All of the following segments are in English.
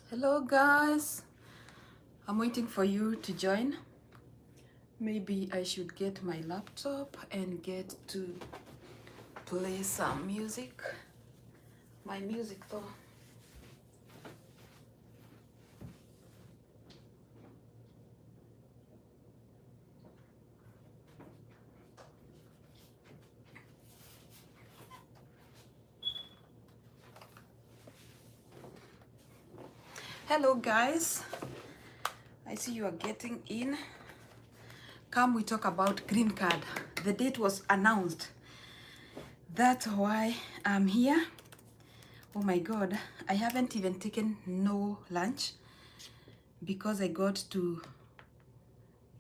Hello guys, I'm waiting for you to join. Maybe I should get my laptop and get to play some music. My music though. Hello guys, I see you are getting in. Come we talk about green card. The date was announced. That's why I'm here. Oh my god, I haven't even taken no lunch because I got to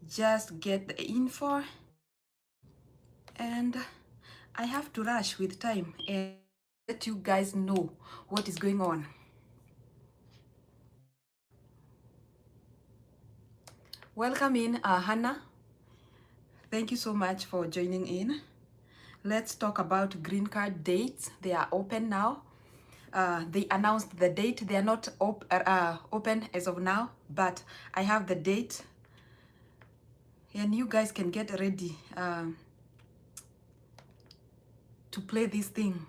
just get the info and I have to rush with time and let you guys know what is going on. Welcome in, Hannah. Thank you so much for joining in. Let's talk about green card dates. They are open now. They announced the date. They are not open as of now, but I have the date and you guys can get ready to play this thing.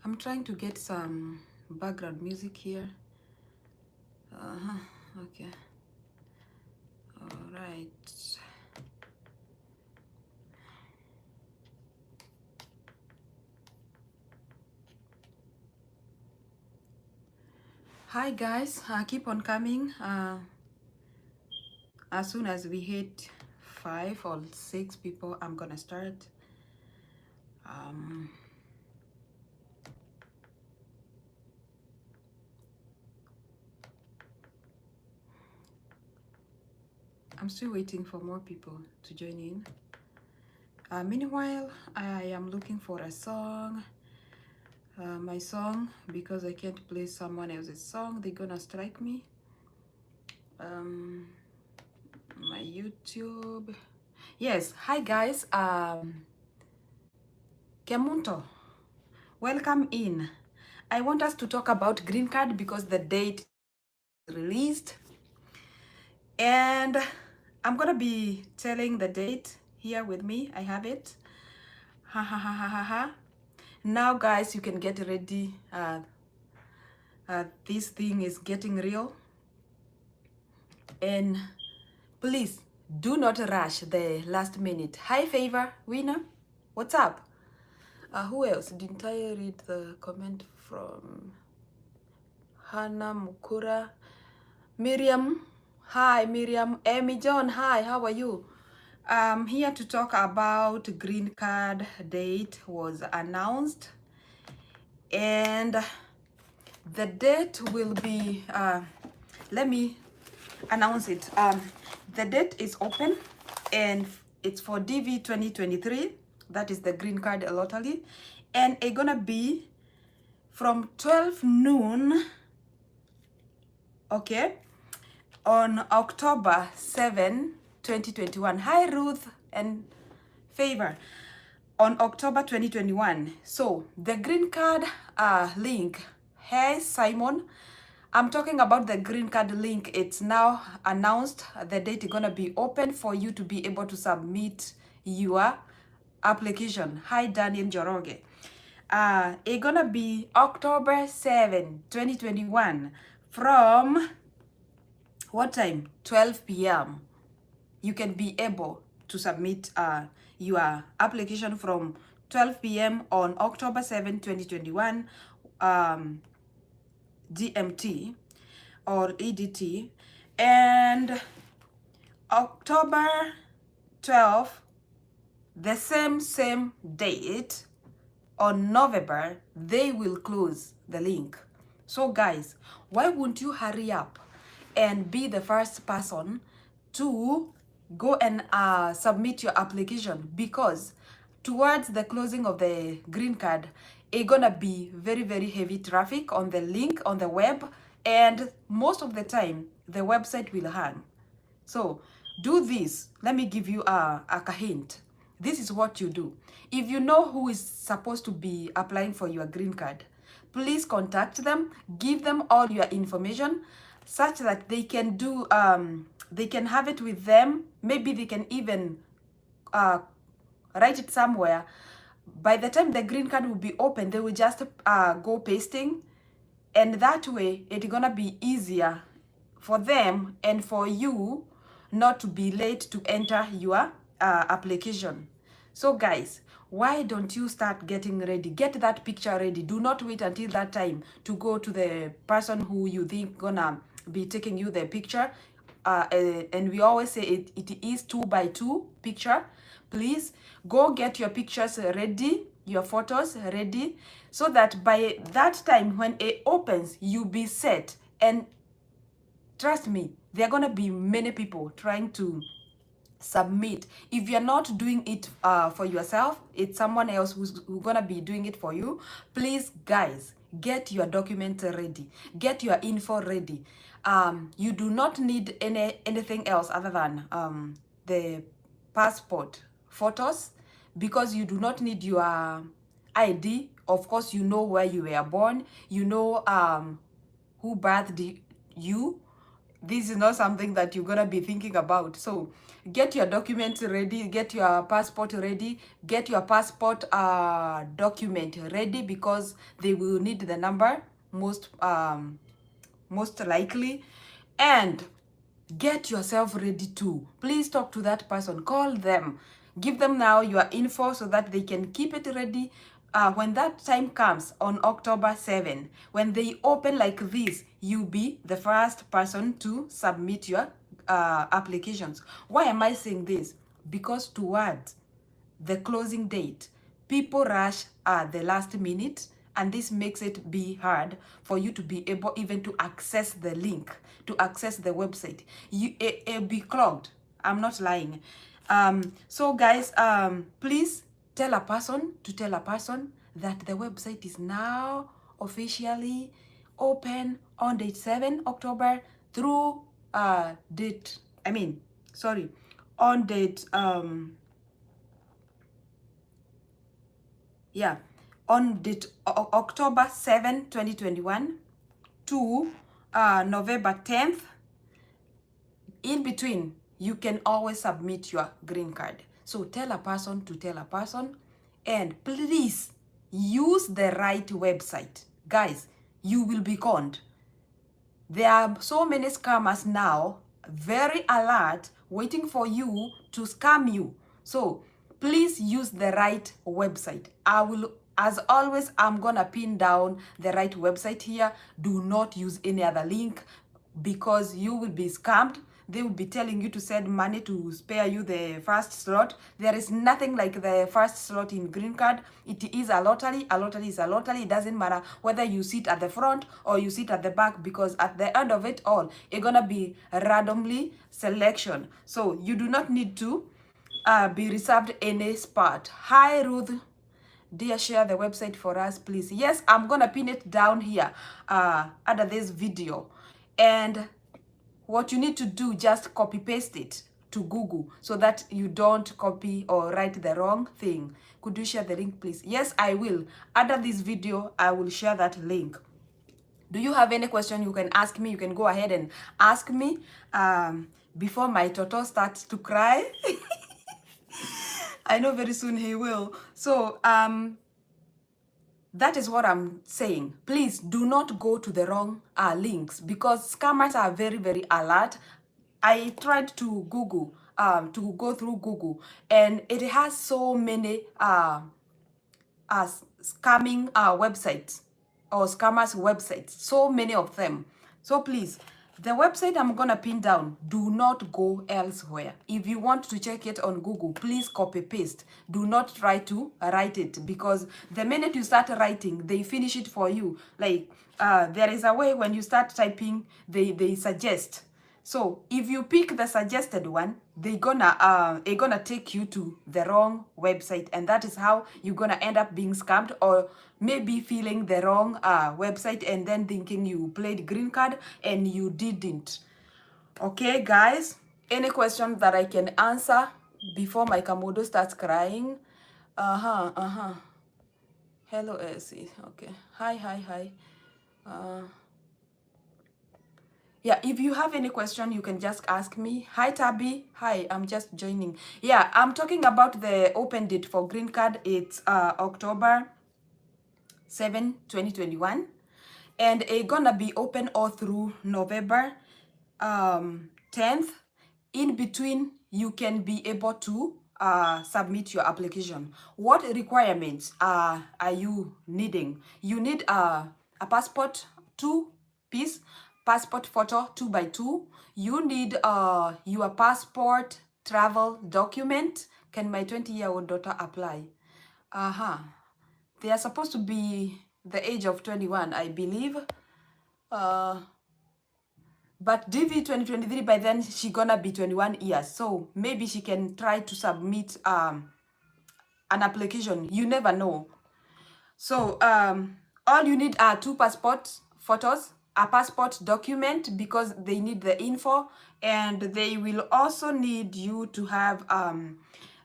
I'm trying to get some background music here. Okay. All right. Hi guys, keep on coming. As soon as we hit 5 or 6 people, I'm gonna start. I'm still waiting for more people to join in. Meanwhile, I am looking for a song. My song, because I can't play someone else's song, they're gonna strike me. My YouTube. Yes, hi guys. Kemunto, welcome in. I want us to talk about green card because the date is released. And I'm gonna be telling the date here with me. I have it. Ha ha ha ha ha ha. Now guys, you can get ready. This thing is getting real. And please do not rush the last minute. Hi Favor, Winner, what's up? Who else? Didn't I read the comment from Hannah Mukura? Miriam, hi Miriam. Amy John, hi, how are you? I'm here to talk about green card date was announced and the date will be, let me announce it. The date is open and it's for Dv2023. That is the green card lottery. And it's gonna be from 12 noon, okay, on October 7, 2021. Hi, Ruth and Favor. On October 2021. So the green card link. Hey, Simon. I'm talking about the green card link. It's now announced. The date is gonna be open for you to be able to submit your application. Hi, Daniel Joroge. It's gonna be October 7, 2021 from what time? 12 p.m. You can be able to submit your application from 12 p.m. on October 7, 2021, GMT or EDT, and October 12, the same date on November, they will close the link. So guys, why won't you hurry up and be the first person to go and submit your application? Because towards the closing of the green card, it's gonna be very heavy traffic on the link on the web, and most of the time the website will hang. So do this. Let me give you a hint. This is what you do. If you know who is supposed to be applying for your green card, please contact them, give them all your information such that they can do, they can have it with them. Maybe they can even write it somewhere. By the time the green card will be open, they will just go pasting, and that way it's gonna be easier for them and for you not to be late to enter your application. So guys, why don't you start getting ready? Get that picture ready. Do not wait until that time to go to the person who you think gonna be taking you the picture. And we always say it is 2x2 picture. Please go get your pictures ready, your photos ready, so that by that time when it opens, you be set. And trust me, there are gonna be many people trying to submit. If you're not doing it for yourself, it's someone else who's gonna be doing it for you. Please guys, get your documents ready, get your info ready. You do not need anything else other than the passport photos, because you do not need your ID. Of course, you know where you were born, you know who birthed you. This is not something that you're gonna be thinking about. So get your documents ready, get your passport ready, get your passport document ready, because they will need the number most likely. And get yourself ready too. Please talk to that person, call them, give them now your info so that they can keep it ready. When that time comes on October 7, when they open like this, you be the first person to submit your applications. Why am I saying this? Because towards the closing date, people rush at the last minute, and this makes it be hard for you to be able even to access the link, to access the website. It'll be clogged. I'm not lying. So guys, please tell a person to tell a person that the website is now officially open on date 7 October through on date on date October 7, 2021 to November 10th. In between, you can always submit your green card. So tell a person to tell a person, and please use the right website. Guys, you will be conned. There are so many scammers now, very alert, waiting for you to scam you. So please use the right website. I will, as always, I'm gonna pin down the right website here. Do not use any other link, because you will be scammed. They will be telling you to send money to spare you the first slot. There is nothing like the first slot in green card. It is a lottery. A lottery is a lottery. It doesn't matter whether you sit at the front or you sit at the back, because at the end of it all, it's gonna be randomly selection. So you do not need to be reserved any spot. Hi Ruth, dear, share the website for us please. Yes, I'm gonna pin it down here under this video. And what you need to do, just copy paste it to Google so that you don't copy or write the wrong thing. Could you share the link please? Yes, I will. Under this video, I will share that link. Do you have any question you can ask me? You can go ahead and ask me before my Toto starts to cry. I know very soon he will. So that is what I'm saying. Please do not go to the wrong links, because scammers are very, very alert. I tried to Google, to go through Google, and it has so many scamming websites or scammers websites, so many of them. So please, the website I'm gonna pin down, do not go elsewhere. If you want to check it on Google, please copy paste. Do not try to write it, because the minute you start writing, they finish it for you. Like there is a way when you start typing, they suggest. So if you pick the suggested one, they're gonna take you to the wrong website, and that is how you're gonna end up being scammed, or maybe feeling the wrong website and then thinking you played green card and you didn't. Okay guys, any question that I can answer, before my Komodo starts crying. Hello, Elsie. Okay. Hi. Uh, yeah, if you have any question, you can just ask me. Hi, Tabby. Hi, I'm just joining. Yeah, I'm talking about the open date for green card. It's October 7, 2021. And it's gonna be open all through November 10th. In between, you can be able to submit your application. What requirements are you needing? You need a passport, 2 piece passport photo 2x2. You need your passport travel document. Can my 20-year-old daughter apply? They are supposed to be the age of 21, I believe. But Dv2023, by then she gonna be 21 years, so maybe she can try to submit an application. You never know. So all you need are 2 passport photos, a passport document because they need the info, and they will also need you to have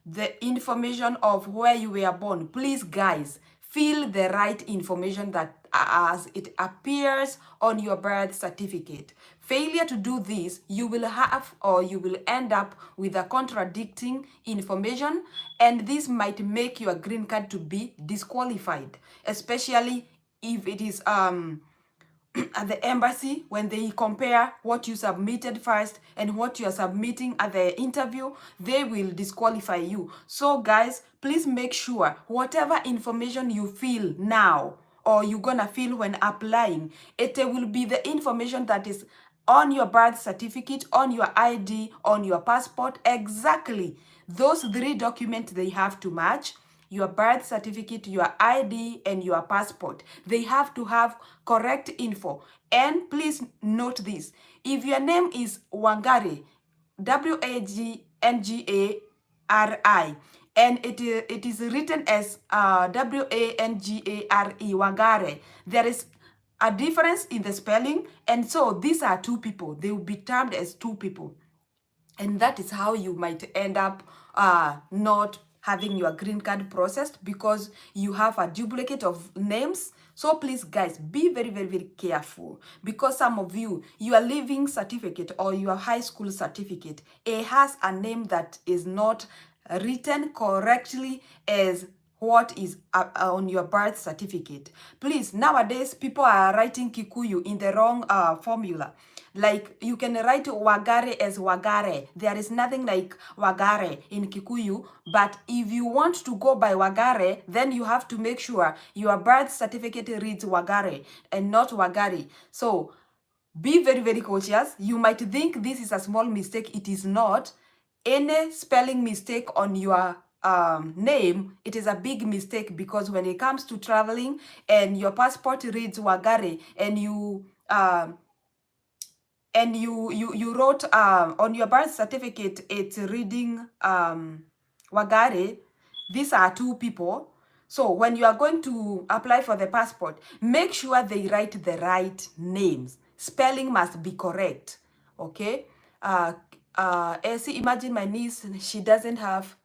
the information of where you were born. Please, guys, fill the right information that as it appears on your birth certificate. Failure to do this, you will have or you will end up with a contradicting information, and this might make your green card to be disqualified, especially if it is at the embassy. When they compare what you submitted first and what you are submitting at the interview, they will disqualify you. So guys, please make sure whatever information you fill now or you're gonna fill when applying, it will be the information that is on your birth certificate, on your ID, on your passport. Exactly those 3 documents, they have to match: your birth certificate, your ID, and your passport. They have to have correct info. And please note this: if your name is Wangari, Wangari, and it is written as Wangare, Wangare, there is a difference in the spelling, and so these are 2 people. They will be termed as 2 people. And that is how you might end up not having your green card processed, because you have a duplicate of names. So please, guys, be very careful, because some of you, your living certificate or your high school certificate, it has a name that is not written correctly as what is on your birth certificate. Please, nowadays people are writing Kikuyu in the wrong formula. Like, you can write Wagare as Wagare. There is nothing like Wagare in Kikuyu. But if you want to go by Wagare, then you have to make sure your birth certificate reads Wagare and not Wagari. So be very cautious. You might think this is a small mistake. It is not. Any spelling mistake on your name, it is a big mistake, because when it comes to traveling and your passport reads Wagare, and you wrote on your birth certificate it's reading Wagare, these are 2 people. So when you are going to apply for the passport, make sure they write the right names. Spelling must be correct. Okay. Elsie, imagine my niece, she doesn't have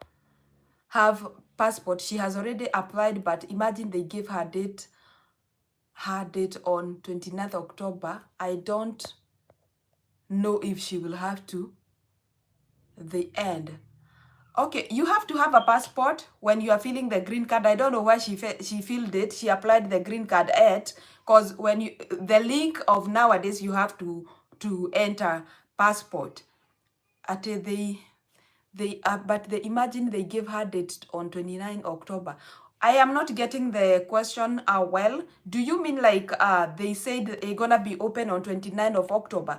passport. She has already applied, but imagine they gave her date on 29th October. I don't know if she will have to the end. Okay, you have to have a passport when you are filling the green card. I don't know why she filled it. She applied the green card at, because when you, the link of nowadays, you have to enter passport. At but they imagine they gave her date on 29 October. I am not getting the question well. Do you mean like they said they're gonna be open on 29 of October?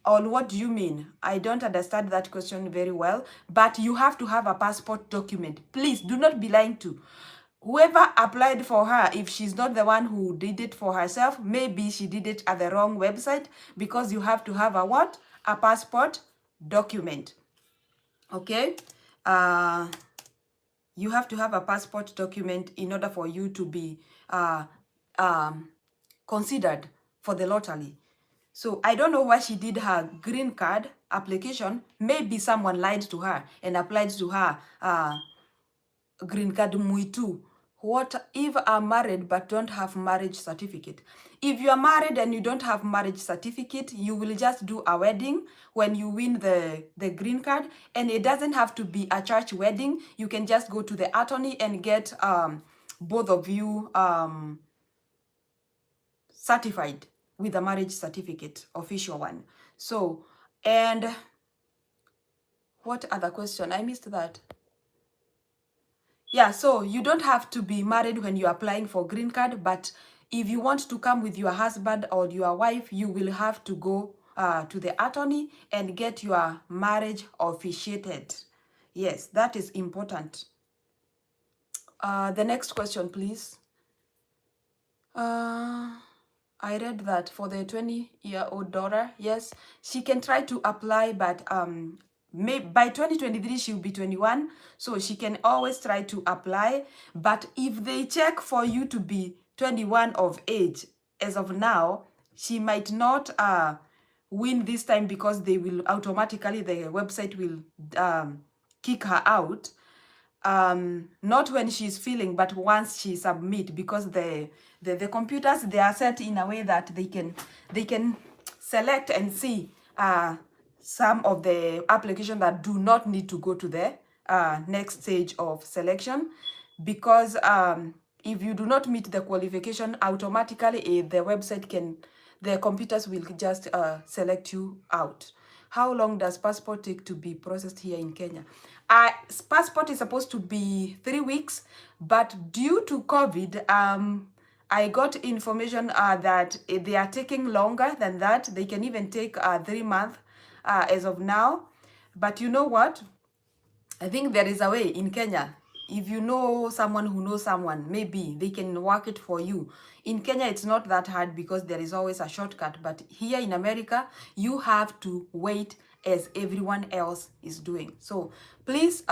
On what do you mean? I don't understand that question very well, but you have to have a passport document. Please do not be lying to. Whoever applied for her, if she's not the one who did it for herself, maybe she did it at the wrong website, because you have to have a what? A passport document. Okay? You have to have a passport document in order for you to be considered for the lottery. So I don't know why she did her green card application. Maybe someone lied to her and applied to her green card Muitu. What if I'm married but don't have marriage certificate? If you are married and you don't have marriage certificate, you will just do a wedding when you win the green card, and it doesn't have to be a church wedding. You can just go to the attorney and get both of you certified with a marriage certificate, official one. So, and what other question? I missed that. Yeah, so you don't have to be married when you're applying for green card, but if you want to come with your husband or your wife, you will have to go to the attorney and get your marriage officiated. Yes, that is important. The next question, please. I read that for the 20-year-old daughter, yes, she can try to apply, but by 2023 she'll be 21, so she can always try to apply. But if they check for you to be 21 of age as of now, she might not win this time, because they will automatically, the website will kick her out. Not when she's feeling, but once she submit, because the computers, they are set in a way that they can select and see some of the applications that do not need to go to the next stage of selection, because if you do not meet the qualification, automatically the website can, the computers will just select you out. How long does passport take to be processed here in Kenya? Passport is supposed to be 3 weeks, but due to COVID, I got information that they are taking longer than that. They can even take 3 months as of now. But you know what? I think there is a way in Kenya. If you know someone who knows someone, maybe they can work it for you. In Kenya, it's not that hard because there is always a shortcut. But here in America, you have to wait as everyone else is doing. So please,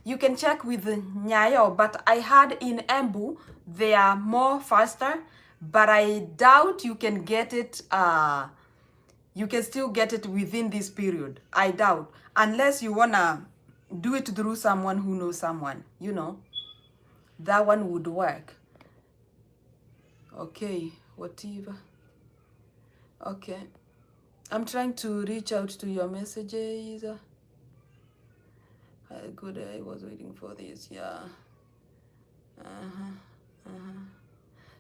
you can check with Nyayo, but I heard in Embu, they are more faster, but I doubt you can get it, you can still get it within this period. I doubt, unless you wanna do it through someone who knows someone, you know, that one would work. Okay, whatever. Okay, I'm trying to reach out to your messages. Good, I was waiting for this. Yeah.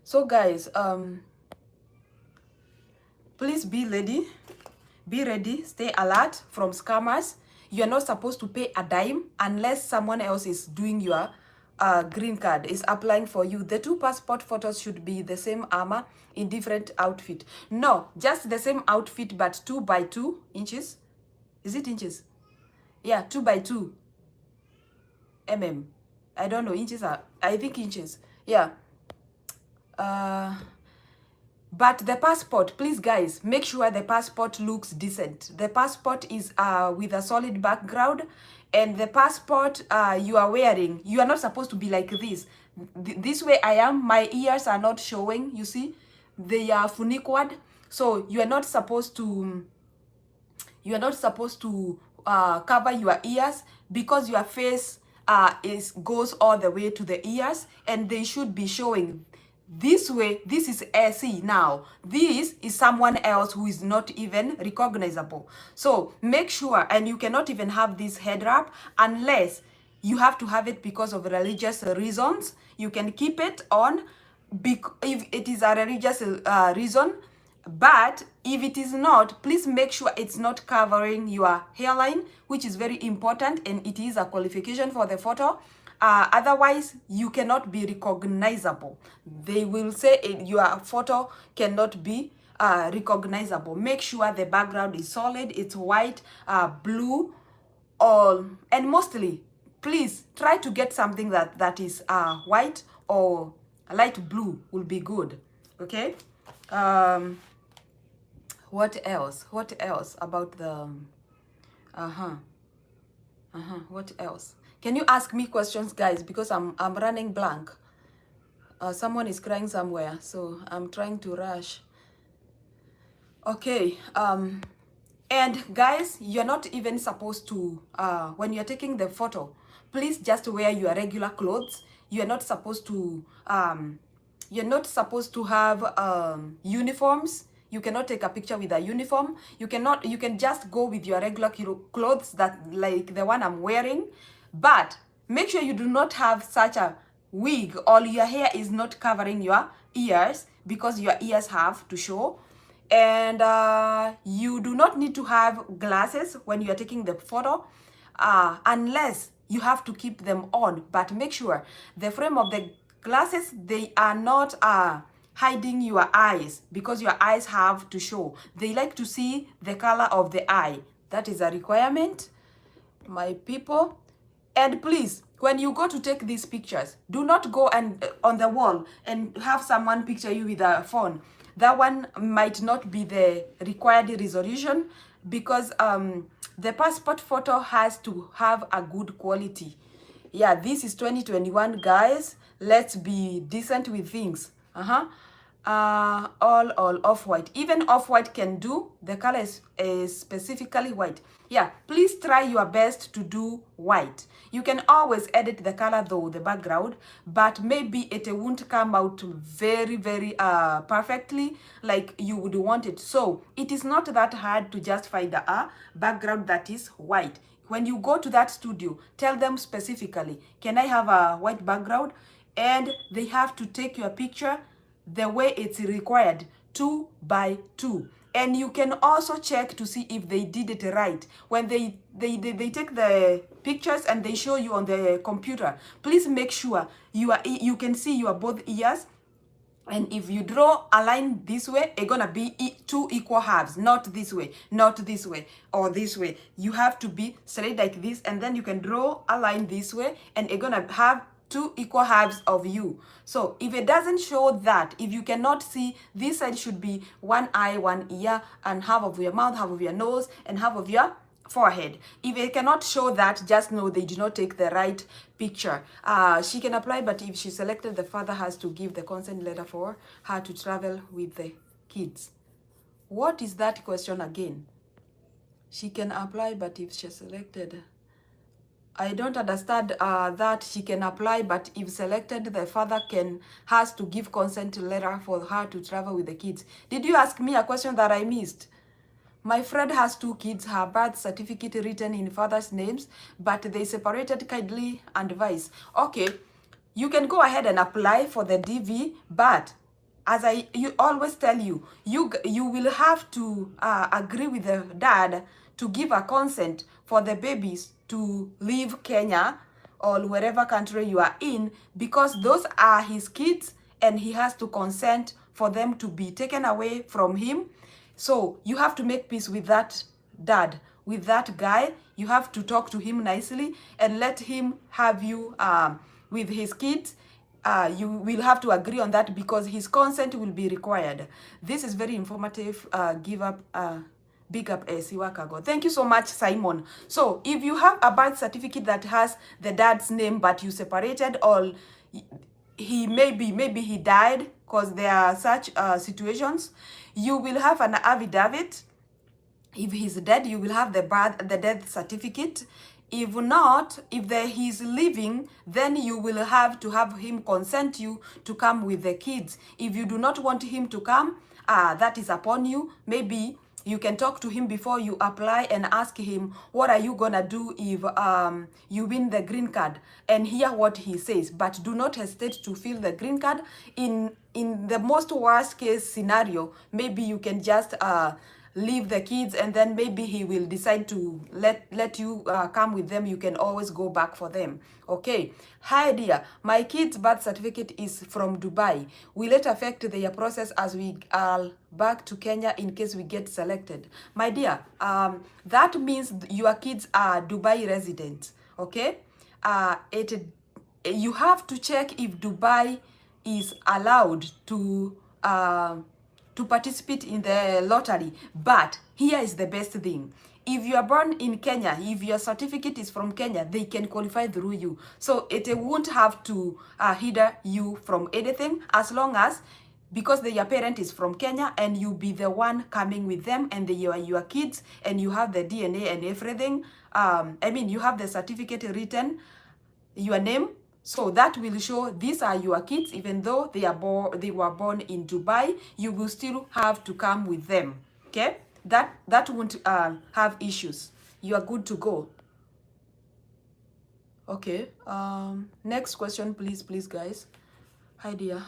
So guys, please be ready, stay alert from scammers. You're not supposed to pay a dime unless someone else is doing your green card, is applying for you. The 2 passport photos should be the same armor in different outfit. No, just the same outfit, but 2 by 2 inches. Is it inches? Yeah, 2 by 2 mm. I don't know, inches are, I think inches. Yeah. But the passport, please guys, make sure the passport looks decent. The passport is with a solid background, and the passport you are wearing, you are not supposed to be like this. This way I am, my ears are not showing, you see, they are funiquad. So you are not supposed to cover your ears, because your face goes all the way to the ears, and they should be showing. This way, this is SE now. This is someone else who is not even recognizable. So make sure, and you cannot even have this head wrap unless you have to have it because of religious reasons. You can keep it on if it is a religious reason. But if it is not, please make sure it's not covering your hairline, which is very important, and it is a qualification for the photo. Otherwise, you cannot be recognizable. They will say your photo cannot be recognizable. Make sure the background is solid, it's white, blue, and mostly, please try to get something that is white or light blue will be good. Okay. What else? What else about the what else? Can you ask me questions, guys, because I'm running blank. Someone is crying somewhere, so I'm trying to rush. Okay, and guys, you're not even supposed to, when you're taking the photo, please just wear your regular clothes. You're not supposed to, have uniforms. You cannot take a picture with a uniform. You can just go with your regular clothes, that like the one I'm wearing. But make sure you do not have such a wig, or your hair is not covering your ears, because your ears have to show. And you do not need to have glasses when you are taking the photo, unless you have to keep them on. But make sure the frame of the glasses, they are not hiding your eyes, because your eyes have to show. They like to see the color of the eye. That is a requirement, my people. And please, when you go to take these pictures, do not go and on the wall and have someone picture you with a phone. That one might not be the required resolution, because the passport photo has to have a good quality. Yeah, this is 2021, guys. Let's be decent with things. All off-white. Even off-white can do. The color is specifically white. Yeah, please try your best to do white. You can always edit the color though, the background, but maybe it won't come out very perfectly like you would want it. So it is not that hard to just find a background that is white. When you go to that studio, tell them specifically, can I have a white background? And they have to take your picture the way it's required, 2 by 2. And you can also check to see if they did it right. When they take the pictures and they show you on the computer, please make sure you can see your both ears. And if you draw a line this way, it's gonna be 2 equal halves, not this way, not this way, or this way. You have to be straight like this, and then you can draw a line this way, and it's gonna have 2 equal halves of you. So if it doesn't show that, if you cannot see, this side should be 1 eye, 1 ear, and half of your mouth, half of your nose, and half of your forehead. If it cannot show that, just know they did not take the right picture. She can apply, but if she selected, the father has to give the consent letter for her to travel with the kids. What is that question again? She can apply, but if she's selected, I don't understand that she can apply, but if selected, the father has to give consent letter for her to travel with the kids. Did you ask me a question that I missed? My friend has 2 kids, her birth certificate written in father's names, but they separated, kindly advise. Okay, you can go ahead and apply for the DV, but as you always tell you, you will have to agree with the dad to give a consent for the babies to leave Kenya or wherever country you are in, because those are his kids and he has to consent for them to be taken away from him. So you have to make peace with that dad, with that guy. You have to talk to him nicely and let him have you with his kids. You will have to agree on that, because his consent will be required. This is very informative. Big up Siwakago. Thank you so much, Simon. So if you have a birth certificate that has the dad's name, but you separated, or he maybe he died, because there are such situations, you will have an affidavit. If he's dead, you will have the death certificate. If not, if he's living, then you will have to have him consent you to come with the kids. If you do not want him to come, that is upon you. Maybe you can talk to him before you apply and ask him, what are you gonna do if you win the green card, and hear what he says. But do not hesitate to fill the green card. In the most worst case scenario, maybe you can just leave the kids, and then maybe he will decide to let you come with them. You can always go back for them. Okay. Hi dear, my kid's birth certificate is from Dubai. Will it affect their process as we are back to Kenya in case we get selected? My dear, that means your kids are Dubai residents. Okay. You have to check if Dubai is allowed to participate in the lottery. But here is the best thing. If you are born in Kenya, if your certificate is from Kenya, they can qualify through you. So it won't have to hinder you from anything, as long as because your parent is from Kenya and you be the one coming with them and they are your kids and you have the DNA and everything. I mean, you have the certificate written, your name, so that will show these are your kids. Even though they were born in Dubai, you will still have to come with them. Okay, that won't have issues. You are good to go. Okay, next question, please, guys. Hi dear.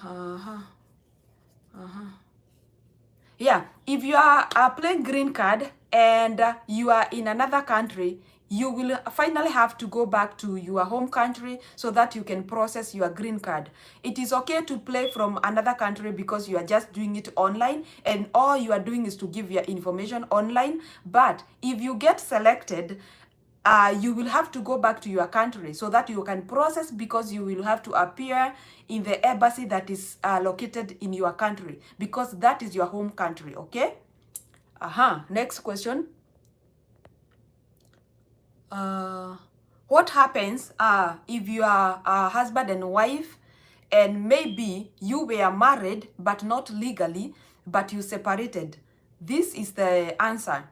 Yeah, if you are applying green card and you are in another country, you will finally have to go back to your home country so that you can process your green card. It is okay to play from another country because you are just doing it online and all you are doing is to give your information online. But if you get selected, you will have to go back to your country so that you can process, because you will have to appear in the embassy that is located in your country, because that is your home country. Okay. Next question. What happens if you are a husband and wife and maybe you were married but not legally, but you separated? This is the answer.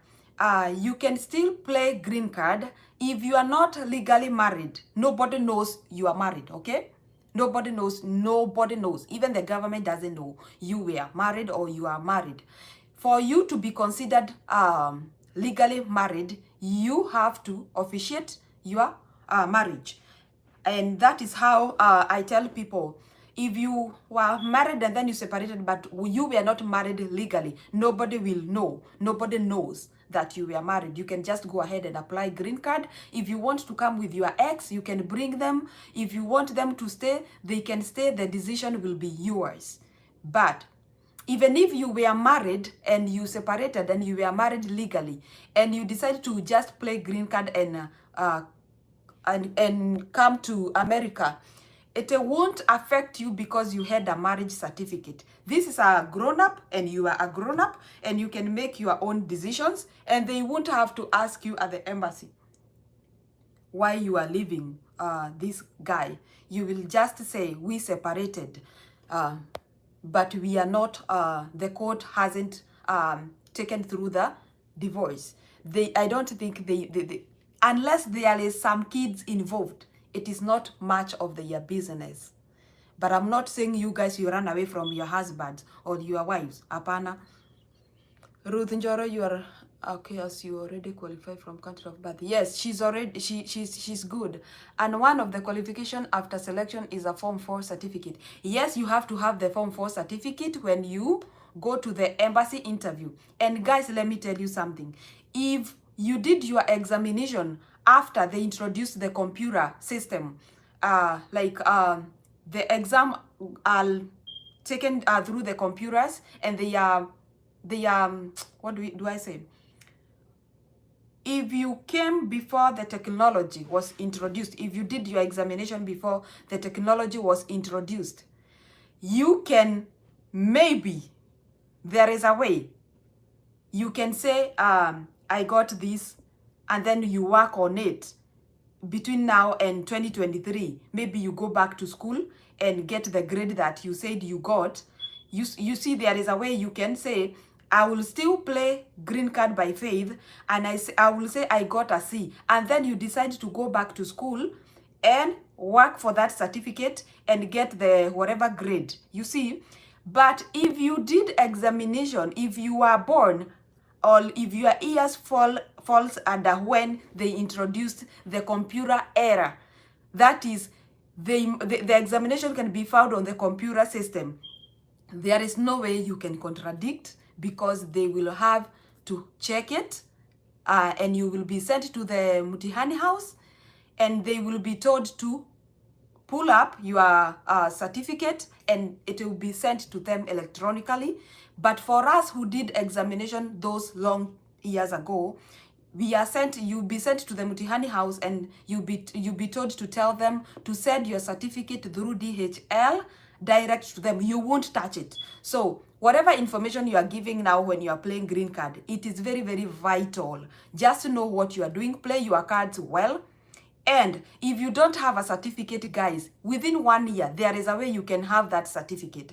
You can still play green card if you are not legally married. Nobody knows you are married, okay? Nobody knows. Even the government doesn't know you were married or you are married. For you to be considered legally married, you have to officiate your marriage. And that is how I tell people, if you were married and then you separated, but you were not married legally, nobody will know. Nobody knows that you were married. You can just go ahead and apply green card. If you want to come with your ex, you can bring them. If you want them to stay, they can stay. The decision will be yours. But even if you were married and you separated and you were married legally and you decide to just play green card and come to America, it won't affect you because you had a marriage certificate. This is a grown-up and you are a grown-up and you can make your own decisions, and they won't have to ask you at the embassy why you are leaving this guy. You will just say, we separated, but we are not, the court hasn't taken through the divorce. I don't think they unless there is some kids involved, it is not much of their business. But I'm not saying you guys, you run away from your husbands or your wives. Apana. Ruth Njoro, you are okay, as you already qualified from country of birth. Yes, she's already, she's good. And one of the qualification after selection is a Form 4 certificate. Yes, you have to have the Form 4 certificate when you go to the embassy interview. And guys, let me tell you something. If you did your examination after they introduced the computer system, the exam are taken through the computers, and they are what do I say? If you came before the technology was introduced, if you did your examination before the technology was introduced, you can, maybe there is a way you can say, I got this, and then you work on it between now and 2023. Maybe you go back to school and get the grade that you said you got. You see, there is a way you can say, I will still play green card by faith, and I will say I got a C, and then you decide to go back to school and work for that certificate and get the whatever grade, you see. But if you did examination, if you were born, or if your years falls under when they introduced the computer era, that is, the examination can be found on the computer system, there is no way you can contradict, because they will have to check it, and you will be sent to the Mutihani house, and they will be told to pull up your certificate, and it will be sent to them electronically. But for us who did examination those long years ago, we are sent, you'll be sent to the Mutihani house, and you'll be told to tell them to send your certificate through DHL direct to them. You won't touch it. So whatever information you are giving now when you are playing green card, it is very, very vital. Just to know what you are doing, play your cards well, And if you don't have a certificate, guys, within 1 year, there is a way you can have that certificate.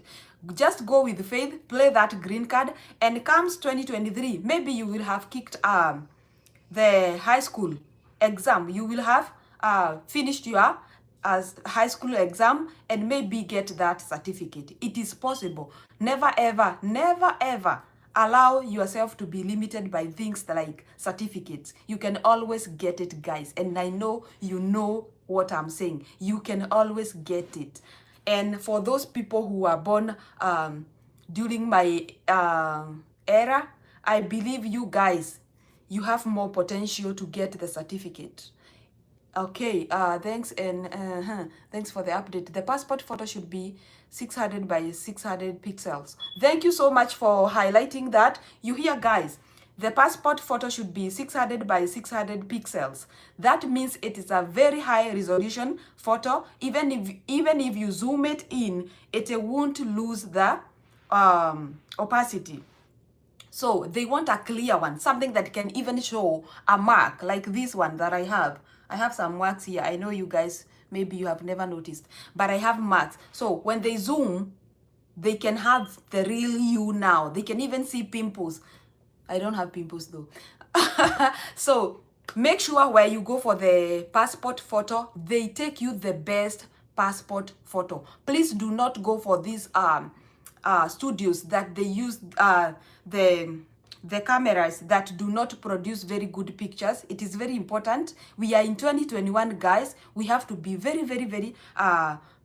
Just go with faith, play that green card, and comes 2023, maybe you will have kicked the high school exam. You will have finished your high school exam and maybe get that certificate. It is possible. Never ever, never ever allow yourself to be limited by things like certificates. You can always get it, guys, and I know you know what I'm saying. You can always get it. And for those people who are born during my era, I believe you guys, you have more potential to get the certificate. Okay, thanks, and thanks for the update. The passport photo should be 600 by 600 pixels. Thank you so much for highlighting that. You hear, guys, the passport photo should be 600 by 600 pixels. That means it is a very high resolution photo. Even if you zoom it in, it won't lose the opacity. So they want a clear one, something that can even show a mark like this one that I have. I have some marks here. I know you guys, maybe you have never noticed, but I have marks. So when they zoom, they can have the real you now. They can even see pimples. I don't have pimples though. So make sure where you go for the passport photo, they take you the best passport photo. Please do not go for these studios that they use the cameras that do not produce very good pictures. It is very important. We are in 2021, guys. We have to be very, very, very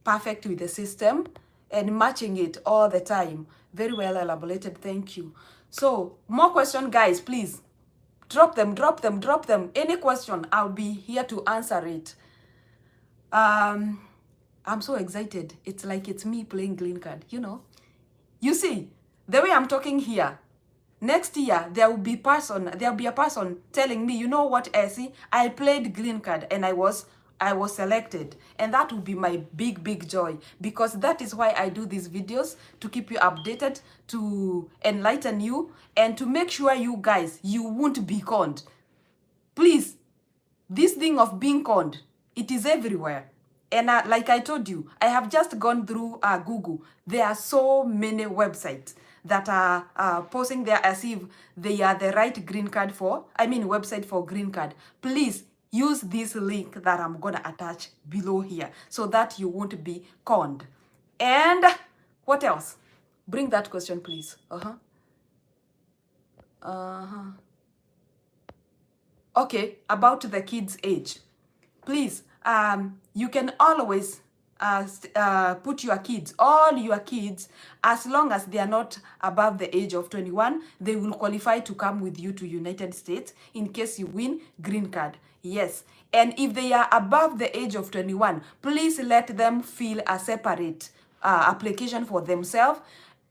perfect with the system and matching it all the time. Very well elaborated. Thank you. So more questions, guys, please drop them. Any question, I'll be here to answer it. I'm so excited. It's like it's me playing Greencard, you know. You see, the way I'm talking here, next year there'll be a person telling me, you know what, Essie, I played Greencard and I was selected, and that will be my big joy, because that is why I do these videos, to keep you updated, to enlighten you, and to make sure you guys, you won't be conned. Please, this thing of being conned, it is everywhere. And like I told you, I have just gone through Google. There are so many websites that are posting there as if they are the right Greencard website for Greencard. Please use this link that I'm gonna attach below here so that you won't be conned. And what else? Bring that question, please. Okay, about the kids' age. Please, you can always put your kids, all your kids, as long as they are not above the age of 21, they will qualify to come with you to United States in case you win Greencard. Yes. And if they are above the age of 21, please let them fill a separate application for themselves.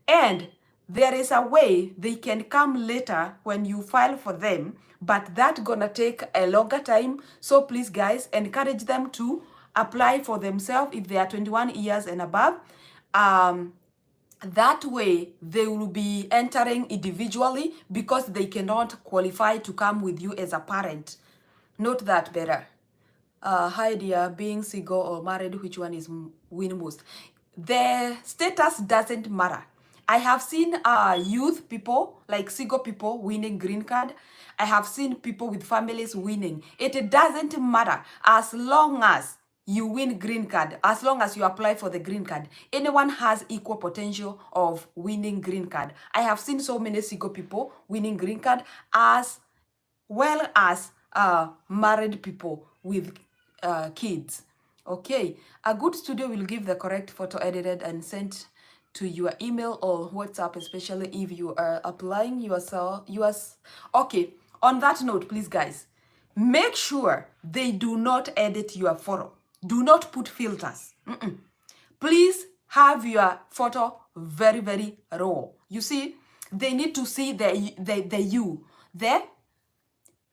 And there is a way they can come later when you file for them, but that's gonna take a longer time. So please, guys, encourage them to apply for themselves if they are 21 years and above. That way they will be entering individually because they cannot qualify to come with you as a parent. Note that better. Hi dear, being single or married, which one is win most? The status doesn't matter. I have seen youth people, like single people, winning Greencard. I have seen people with families winning. It doesn't matter, as long as you win Greencard, as long as you apply for the Greencard. Anyone has equal potential of winning Greencard. I have seen so many single people winning Greencard, as well as married people with kids. Okay, a good studio will give the correct photo edited and sent to your email or WhatsApp, especially if you are applying yourself. Okay, on that note, please, guys, make sure they do not edit your photo. Do not put filters. Please have your photo very, very raw. You see, they need to see the you,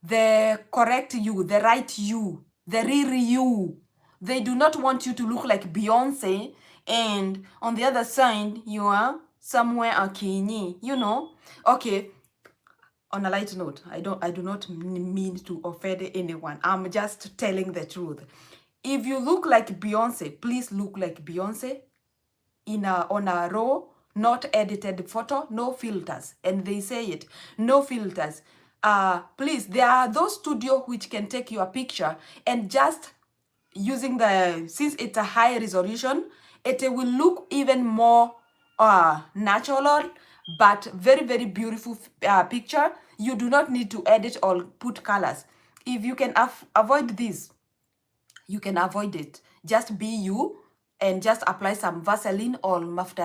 the correct you, the right you, the real you. They do not want you to look like Beyonce, and on the other side, you are somewhere a Kenny, you know? Okay, On a light note, I do not mean to offend anyone. I'm just telling the truth. If you look like Beyonce, please look like Beyonce on a raw, not edited photo, no filters. And they say it, no filters. Please, there are those studios which can take your picture and just using since it's a high resolution, it will look even more natural, but very, very beautiful picture. You do not need to edit or put colors. If you can avoid this, you can avoid it. Just be you and just apply some Vaseline or mafuta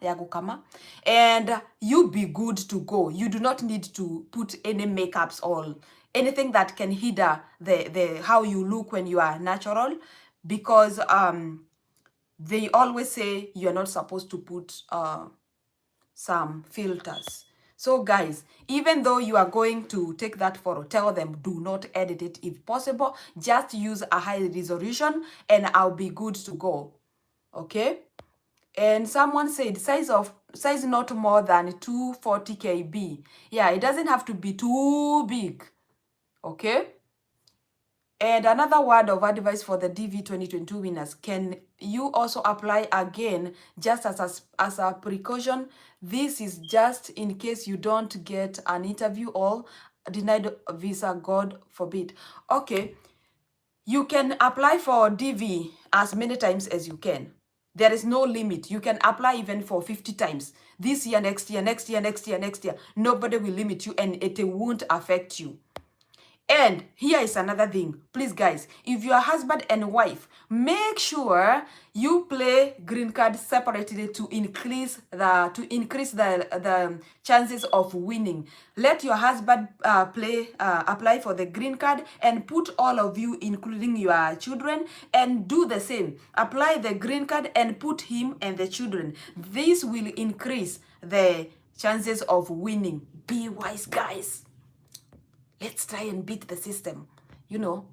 ya kukama, and you be good to go. You do not need to put any makeups or anything that can hinder the how you look when you are natural, because they always say you're not supposed to put some filters. So guys, even though you are going to take that photo, tell them do not edit it if possible. Just use a high resolution and I'll be good to go. Okay? And someone said size not more than 240 KB. Yeah, it doesn't have to be too big. Okay? And another word of advice for the Dv2023 winners, can you also apply again just as a precaution? This is just in case you don't get an interview or denied visa, God forbid. Okay, you can apply for DV as many times as you can. There is no limit. You can apply even for 50 times. This year, next year, next year, next year, next year. Nobody will limit you and it won't affect you. And here is another thing. Please, guys, if you are husband and wife, make sure you play green card separately to increase the chances of winning. Let your husband apply for the green card and put all of you, including your children, and do the same. Apply the green card and put him and the children. This will increase the chances of winning. Be wise, guys. Let's try and beat the system. You know,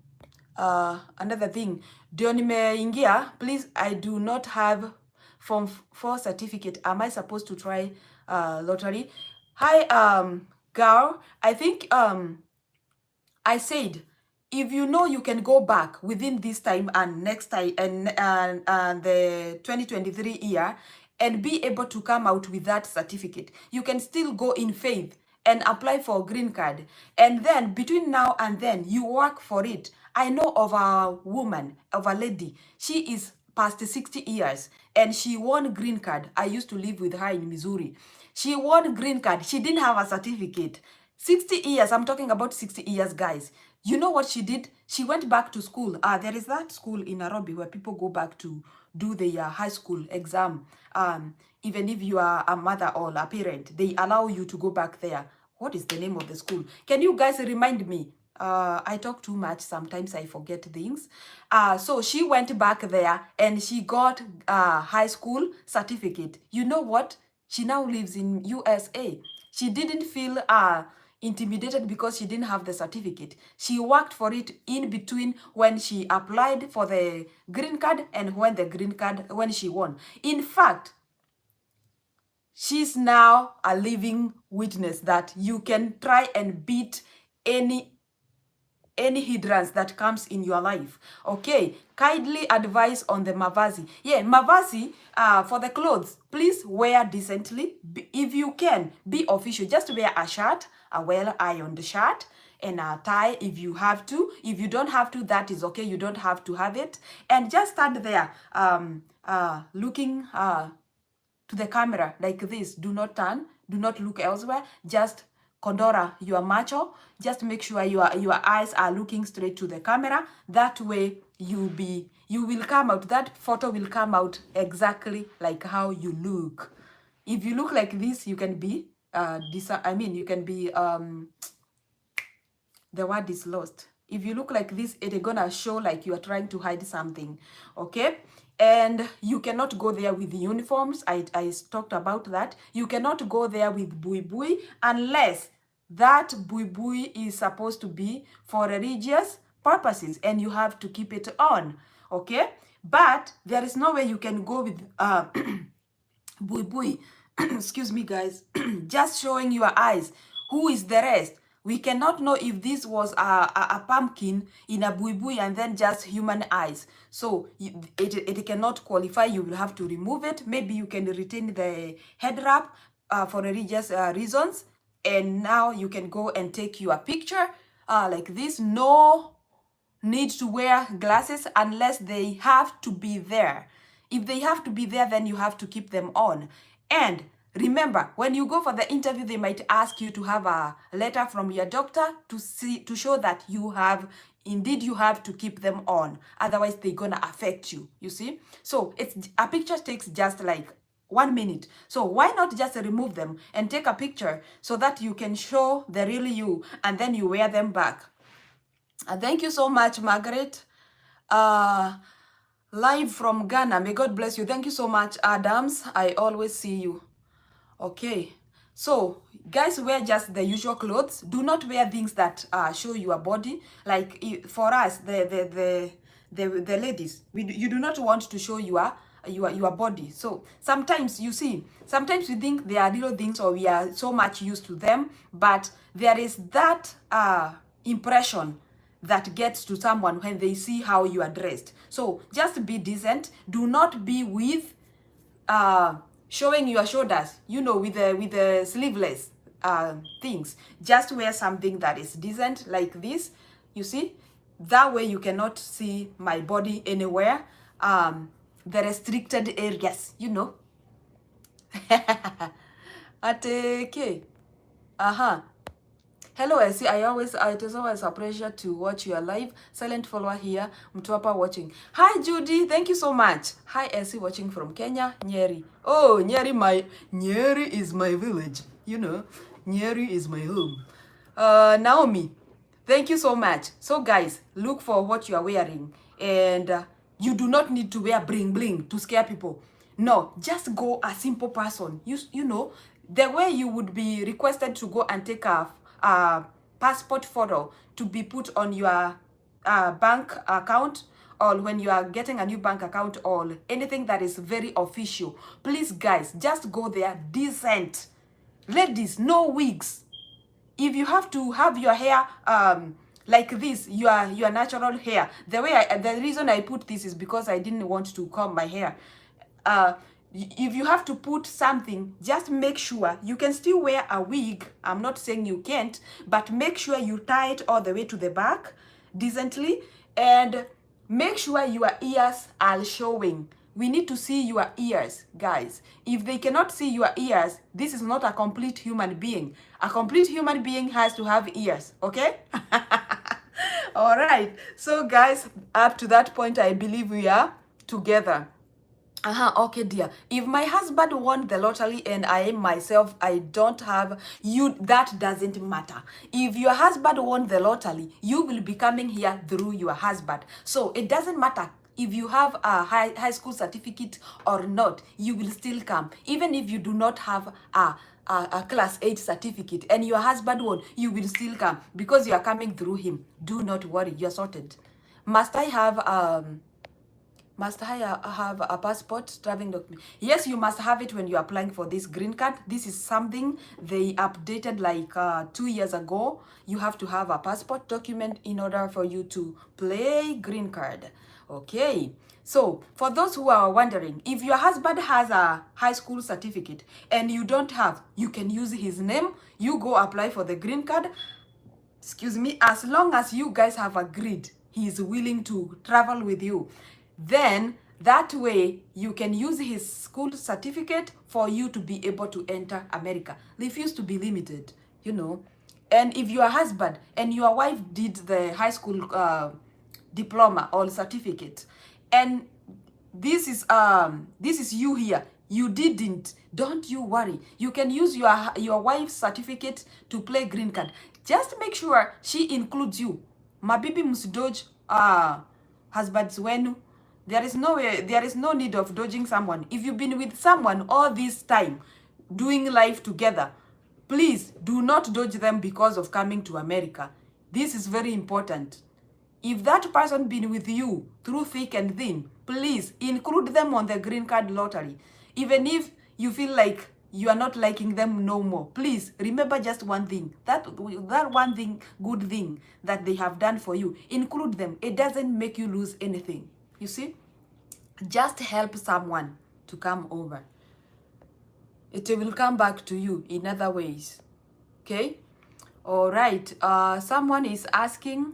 another thing, ndio nimeingia, please, I do not have Form 4 certificate. Am I supposed to try lottery? Hi, girl, I think I said, if you know you can go back within this time and next time and the 2023 year and be able to come out with that certificate, you can still go in faith and apply for a green card. And then between now and then, you work for it. I know of a woman, of a lady, she is past 60 years and she won green card. I used to live with her in Missouri. She won green card. She didn't have a certificate. 60 years, I'm talking about 60 years, guys. You know what she did? She went back to school. There is that school in Nairobi where people go back to do their high school exam. Even if you are a mother or a parent, they allow you to go back there. What is the name of the school? Can you guys remind me? I talk too much. Sometimes I forget things. So she went back there and she got a high school certificate. You know what? She now lives in USA. She didn't feel intimidated because she didn't have the certificate. She worked for it in between when she applied for the green card and when she won. In fact, she's now a living witness that you can try and beat any hindrance that comes in your life. Okay, kindly advise on the mavazi. Yeah, mavazi, for the clothes, please wear decently. If you can, be official. Just wear a shirt, a well-ironed shirt, and a tie if you have to. If you don't have to, that is okay. You don't have to have it. And just stand there looking to the camera like this. Do not turn. Do not look elsewhere. Just Condora, you are macho. Just make sure your eyes are looking straight to the camera. That way you will come out. That photo will come out exactly like how you look. If you look like this, you can be you can be the word is lost. If you look like this, it's gonna show like you are trying to hide something. Okay? And you cannot go there with the uniforms. I talked about that. You cannot go there with bui unless that bui is supposed to be for religious purposes and you have to keep it on. Okay? But there is no way you can go with bui excuse me, guys, just showing your eyes Who is the rest? We cannot know if this was a pumpkin in a buibui and then just human eyes. So it cannot qualify. You will have to remove it. Maybe you can retain the head wrap for religious reasons. And now you can go and take your picture like this. No need to wear glasses unless they have to be there. If they have to be there, then you have to keep them on. And remember, when you go for the interview, they might ask you to have a letter from your doctor to show that you have to keep them on. Otherwise, they're gonna affect you, you see? So a picture takes just like 1 minute. So why not just remove them and take a picture so that you can show the real you and then you wear them back. Thank you so much, Margaret. Live from Ghana. May God bless you. Thank you so much, Adams. I always see you. Okay. So, guys, wear just the usual clothes. Do not wear things that show your body. Like for us, the ladies, you do not want to show your body. So sometimes you see, sometimes we think they are little things or we are so much used to them, but there is that impression that gets to someone when they see how you are dressed. So just be decent. Do not be with showing your shoulders, you know, with the sleeveless things. Just wear something that is decent like this, you see. That way you cannot see my body anywhere. The restricted areas, you know. Ateke. Hello, I see. It is always a pleasure to watch your live. Silent follower here. Mtuapa watching. Hi, Judy. Thank you so much. Hi, Elsie watching from Kenya. Nyeri. Oh, Nyeri is my village. You know, Nyeri is my home. Naomi, thank you so much. So, guys, look for what you are wearing. And you do not need to wear bling bling to scare people. No, just go a simple person. You know, the way you would be requested to go and take a passport photo to be put on your bank account, or when you are getting a new bank account, or anything that is very official. Please, guys, just go there decent. Ladies, no wigs. If you have to have your hair like this, your natural hair, the reason I put this is because I didn't want to comb my hair. If you have to put something, just make sure you can still wear a wig. I'm not saying you can't, but make sure you tie it all the way to the back decently, and make sure your ears are showing. We need to see your ears, guys. If they cannot see your ears, this is not a complete human being. A complete human being has to have ears, okay? All right. So, guys, up to that point, I believe we are together. Okay, dear. If my husband won the lottery and I myself, I don't have you, that doesn't matter. If your husband won the lottery, you will be coming here through your husband. So it doesn't matter if you have a high school certificate or not, you will still come. Even if you do not have a class 8 certificate and your husband won, you will still come because you are coming through him. Do not worry, you're sorted. Must I have a passport, traveling document? Yes, you must have it when you're applying for this green card. This is something they updated like 2 years ago. You have to have a passport document in order for you to play green card. Okay, so for those who are wondering, if your husband has a high school certificate and you don't have, you can use his name. You go apply for the green card. Excuse me, as long as you guys have agreed he is willing to travel with you, then that way you can use his school certificate for you to be able to enter America. Refuse to be limited, you know. And if your husband and your wife did the high school diploma or certificate, and this is you here, you didn't, don't you worry. You can use your wife's certificate to play green card. Just make sure she includes you. Mabibi msidoj husbands wenu. There is no need of dodging someone. If you've been with someone all this time, doing life together, please do not dodge them because of coming to America. This is very important. If that person been with you through thick and thin, please include them on the green card lottery. Even if you feel like you are not liking them no more. Please remember just one thing, that one thing, good thing that they have done for you, include them. It doesn't make you lose anything. You see, just help someone to come over. It will come back to you in other ways. Okay. All right. Someone is asking,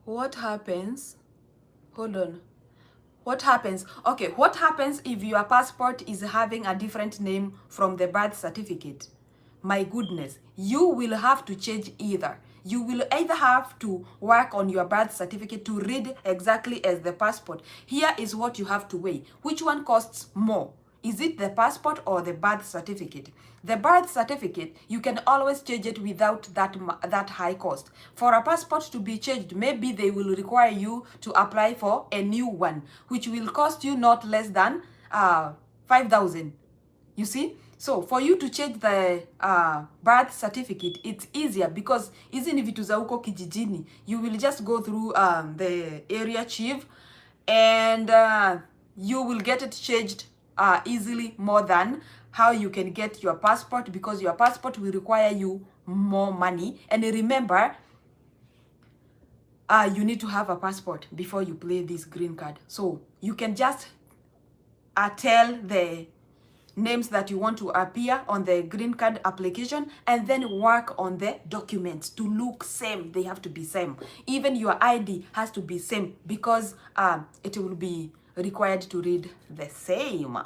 what happens? Hold on. What happens? Okay, what happens if your passport is having a different name from the birth certificate? My goodness, you will have to change either. You will either have to work on your birth certificate to read exactly as the passport. Here is what you have to weigh. Which one costs more? Is it the passport or the birth certificate? The birth certificate, you can always change it without that high cost. For a passport to be changed, maybe they will require you to apply for a new one, which will cost you not less than 5,000. You see? So for you to change the birth certificate, it's easier because hizi ni vitu za huko kijijini. You will just go through the area chief and you will get it changed easily, more than how you can get your passport, because your passport will require you more money. And remember, you need to have a passport before you play this green card. So you can just tell the names that you want to appear on the green card application and then work on the documents to look same. They have to be same. Even your ID has to be same, because it will be required to read the same.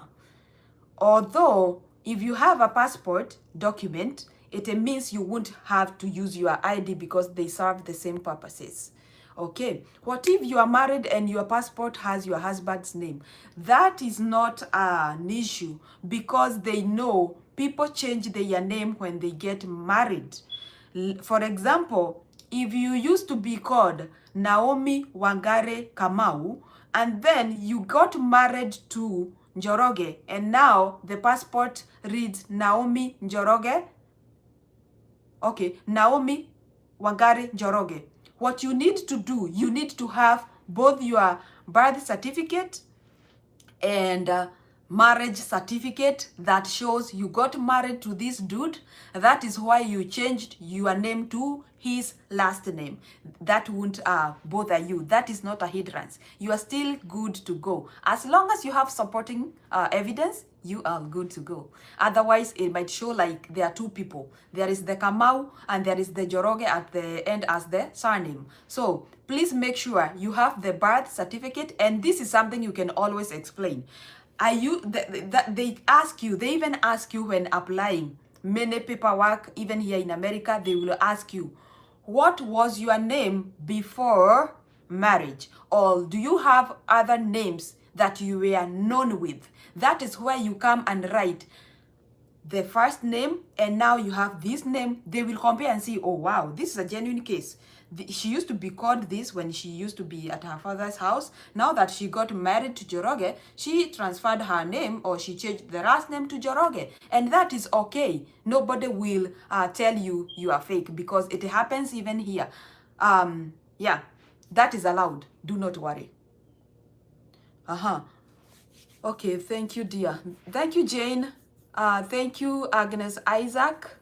Although if you have a passport document, it means you won't have to use your ID because they serve the same purposes. Okay, what if you are married and your passport has your husband's name? That is not an issue, because they know people change their name when they get married. For example, if you used to be called Naomi Wangare Kamau and then you got married to Njoroge and now the passport reads Naomi Njoroge, okay, Naomi Wangare Njoroge. What you need to do, you need to have both your birth certificate and marriage certificate that shows you got married to this dude. That is why you changed your name to his last name. That won't bother you. That is not a hindrance. You are still good to go. As long as you have supporting evidence, you are good to go. Otherwise, it might show like there are two people. There is the Kamau and there is the Njoroge at the end as the surname. So please make sure you have the birth certificate, and this is something you can always explain. Are you, they ask you, they even ask you when applying many paperwork, even here in America, they will ask you, what was your name before marriage? Or do you have other names that you were known with? That is where you come and write the first name, and now you have this name. They will compare and see, oh wow, this is a genuine case. She used to be called this when she used to be at her father's house. Now that she got married to Njoroge, she transferred her name, or she changed the last name to Njoroge. And that is okay. Nobody will tell you you are fake, because it happens even here. Yeah, that is allowed. Do not worry. Okay, thank you, dear. Thank you, Jane. Thank you, Agnes Isaac.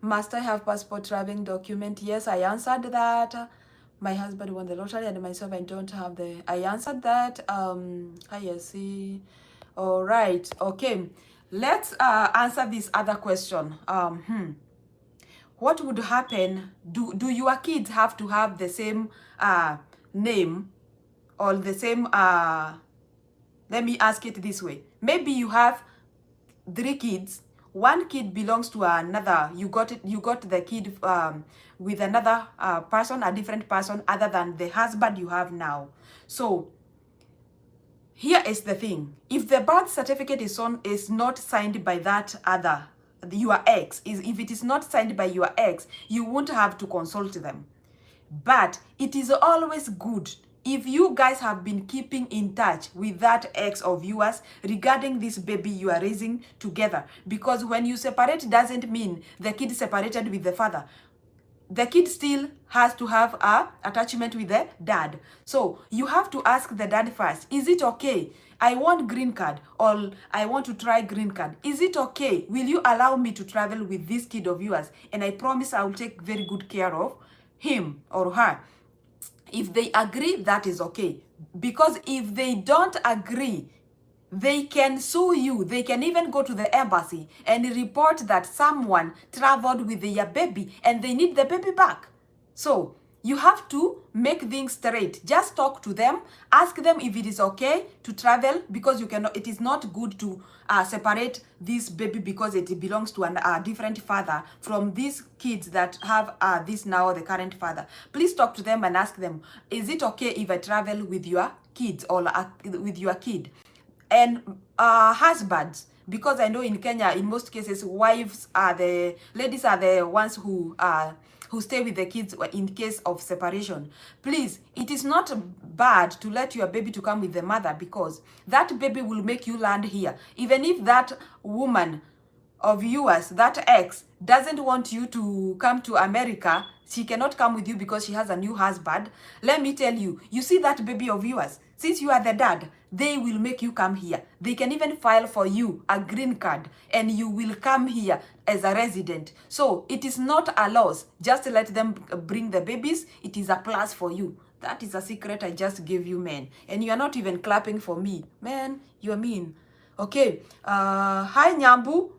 Must I have passport traveling document? Yes, I answered that. My husband won the lottery and myself, I don't have the... I answered that. I see. All right. Okay. Let's answer this other question. What would happen? Do your kids have to have the same name or the same... let me ask it this way. Maybe you have 3 kids. One kid belongs to another. You got the kid with another person, a different person other than the husband you have now. So here is the thing. If the birth certificate is not signed by that other, your ex, if it is not signed by your ex, you won't have to consult them. But it is always good if you guys have been keeping in touch with that ex of yours regarding this baby you are raising together. Because when you separate, doesn't mean the kid separated with the father. the kid still has to have a attachment with the dad. So you have to ask the dad first, is it okay? I want green card, or I want to try green card. Is it okay? Will you allow me to travel with this kid of yours? And I promise I will take very good care of him or her. If they agree, that is okay. Because if they don't agree, they can sue you. They can even go to the embassy and report that someone traveled with their baby and they need the baby back. So you have to make things straight. Just talk to them, ask them if it is okay to travel, because you cannot. It is not good to separate this baby because it belongs to a different father from these kids that have this now, the current father. Please talk to them and ask them, is it okay if I travel with your kids or with your kid? And husbands, because I know in Kenya, in most cases, ladies are the ones who stay with the kids in case of separation. Please, it is not bad to let your baby to come with the mother, because that baby will make you land here. Even if that woman of yours, that ex, doesn't want you to come to America, she cannot come with you because she has a new husband. Let me tell you, you see that baby of yours, since you are the dad, they will make you come here. They can even file for you a green card and you will come here as a resident. So it is not a loss. Just let them bring the babies. It is a plus for you. That is a secret I just gave you, man. And you are not even clapping for me. Man, you are mean. Okay. Hi, Nyambu.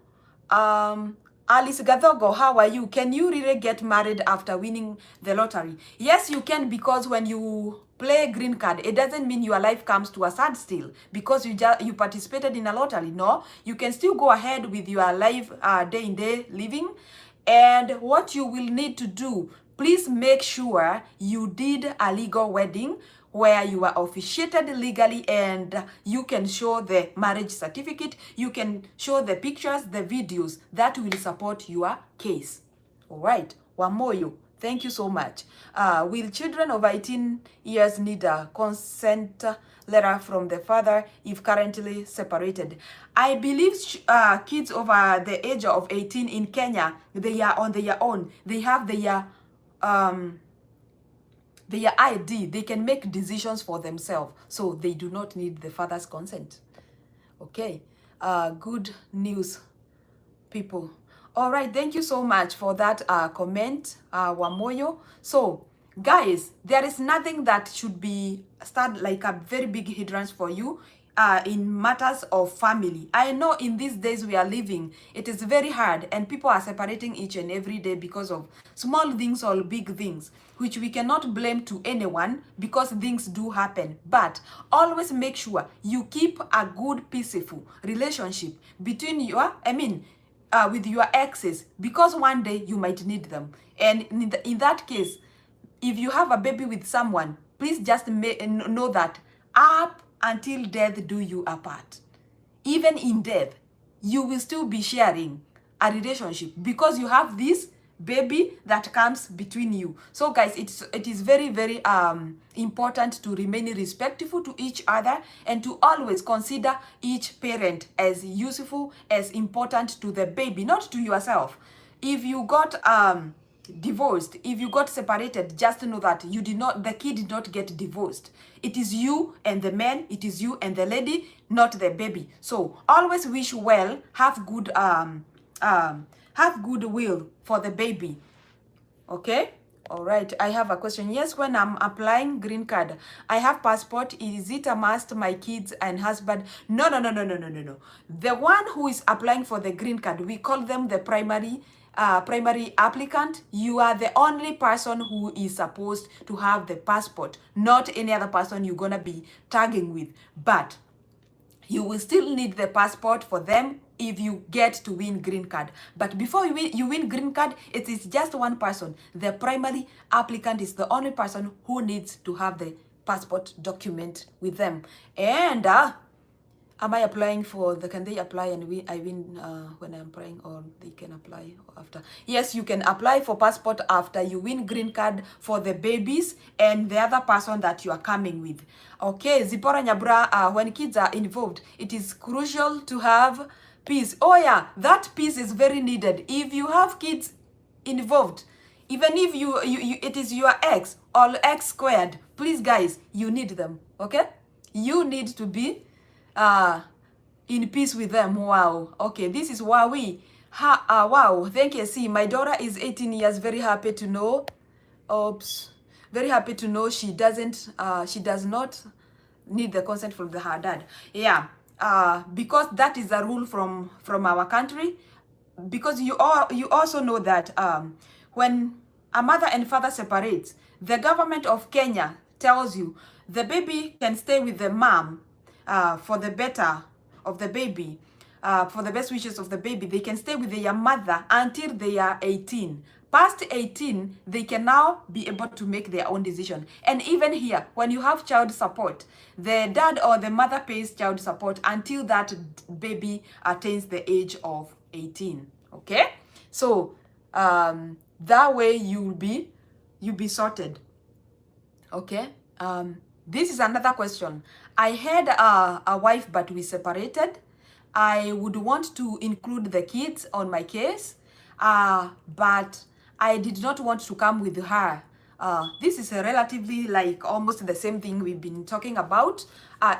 Alice Gathogo, how are you? Can you really get married after winning the lottery? Yes, you can, because when you play green card, it doesn't mean your life comes to a standstill because you participated in a lottery. No, you can still go ahead with your life day-in-day living. And what you will need to do, please make sure you did a legal wedding where you are officiated legally and you can show the marriage certificate, you can show the pictures, the videos that will support your case. All right, Wamoyo, thank you so much. Will children over 18 years need a consent letter from the father if currently separated? I believe kids over the age of 18 in Kenya, they are on their own. They have their ID, they can make decisions for themselves, so they do not need the father's consent. Okay, good news, people. All right, thank you so much for that comment, Wamoyo. So, guys, there is nothing that should be start like a very big hindrance for you in matters of family. I know in these days we are living, it is very hard and people are separating each and every day because of small things or big things, which we cannot blame to anyone because things do happen. But always make sure you keep a good, peaceful relationship between your, with your exes, because one day you might need them. And in that case, if you have a baby with someone, please just know that up until death do you apart. Even in death, you will still be sharing a relationship because you have this baby that comes between you. So guys, it is very, very important to remain respectful to each other and to always consider each parent as useful, as important to the baby, not to yourself. If you got divorced, if you got separated, just know that the kid did not get divorced. It is you and the man, it is you and the lady, not the baby. So always wish well, have good goodwill for the baby. Okay, all right, I have a question. Yes, when I'm applying green card, I have passport. Is it a must, my kids and husband? No. The one who is applying for the green card, we call them the primary applicant. You are the only person who is supposed to have the passport, not any other person you're gonna be tagging with. But you will still need the passport for them if you get to win green card. But before you win green card, it is just one person. The primary applicant is the only person who needs to have the passport document with them. And am I applying for can they apply and I win when I'm applying, or they can apply after? Yes, you can apply for passport after you win green card for the babies and the other person that you are coming with. Okay, Zipora Nyabra, when kids are involved, it is crucial to have peace. Oh yeah, that peace is very needed. If you have kids involved, Even if it is your ex or x squared, please guys, you need them, okay? You need to be in peace with them. Wow. Okay, this is Wowie. Wow, thank you. See, my daughter is 18 years, very happy to know. Oops. Very happy to know she does not need the consent from her dad. Yeah. Because that is a rule from our country. Because you also know that when a mother and father separate, the government of Kenya tells you the baby can stay with the mom for the better of the baby, for the best wishes of the baby. They can stay with their mother until they are 18. Past 18, they can now be able to make their own decision. And even here, when you have child support, the dad or the mother pays child support until that baby attains the age of 18. Okay? So, that way you'll be sorted. Okay? This is another question. I had a wife, but we separated. I would want to include the kids on my case, but I did not want to come with her. This is a relatively like almost the same thing we've been talking about.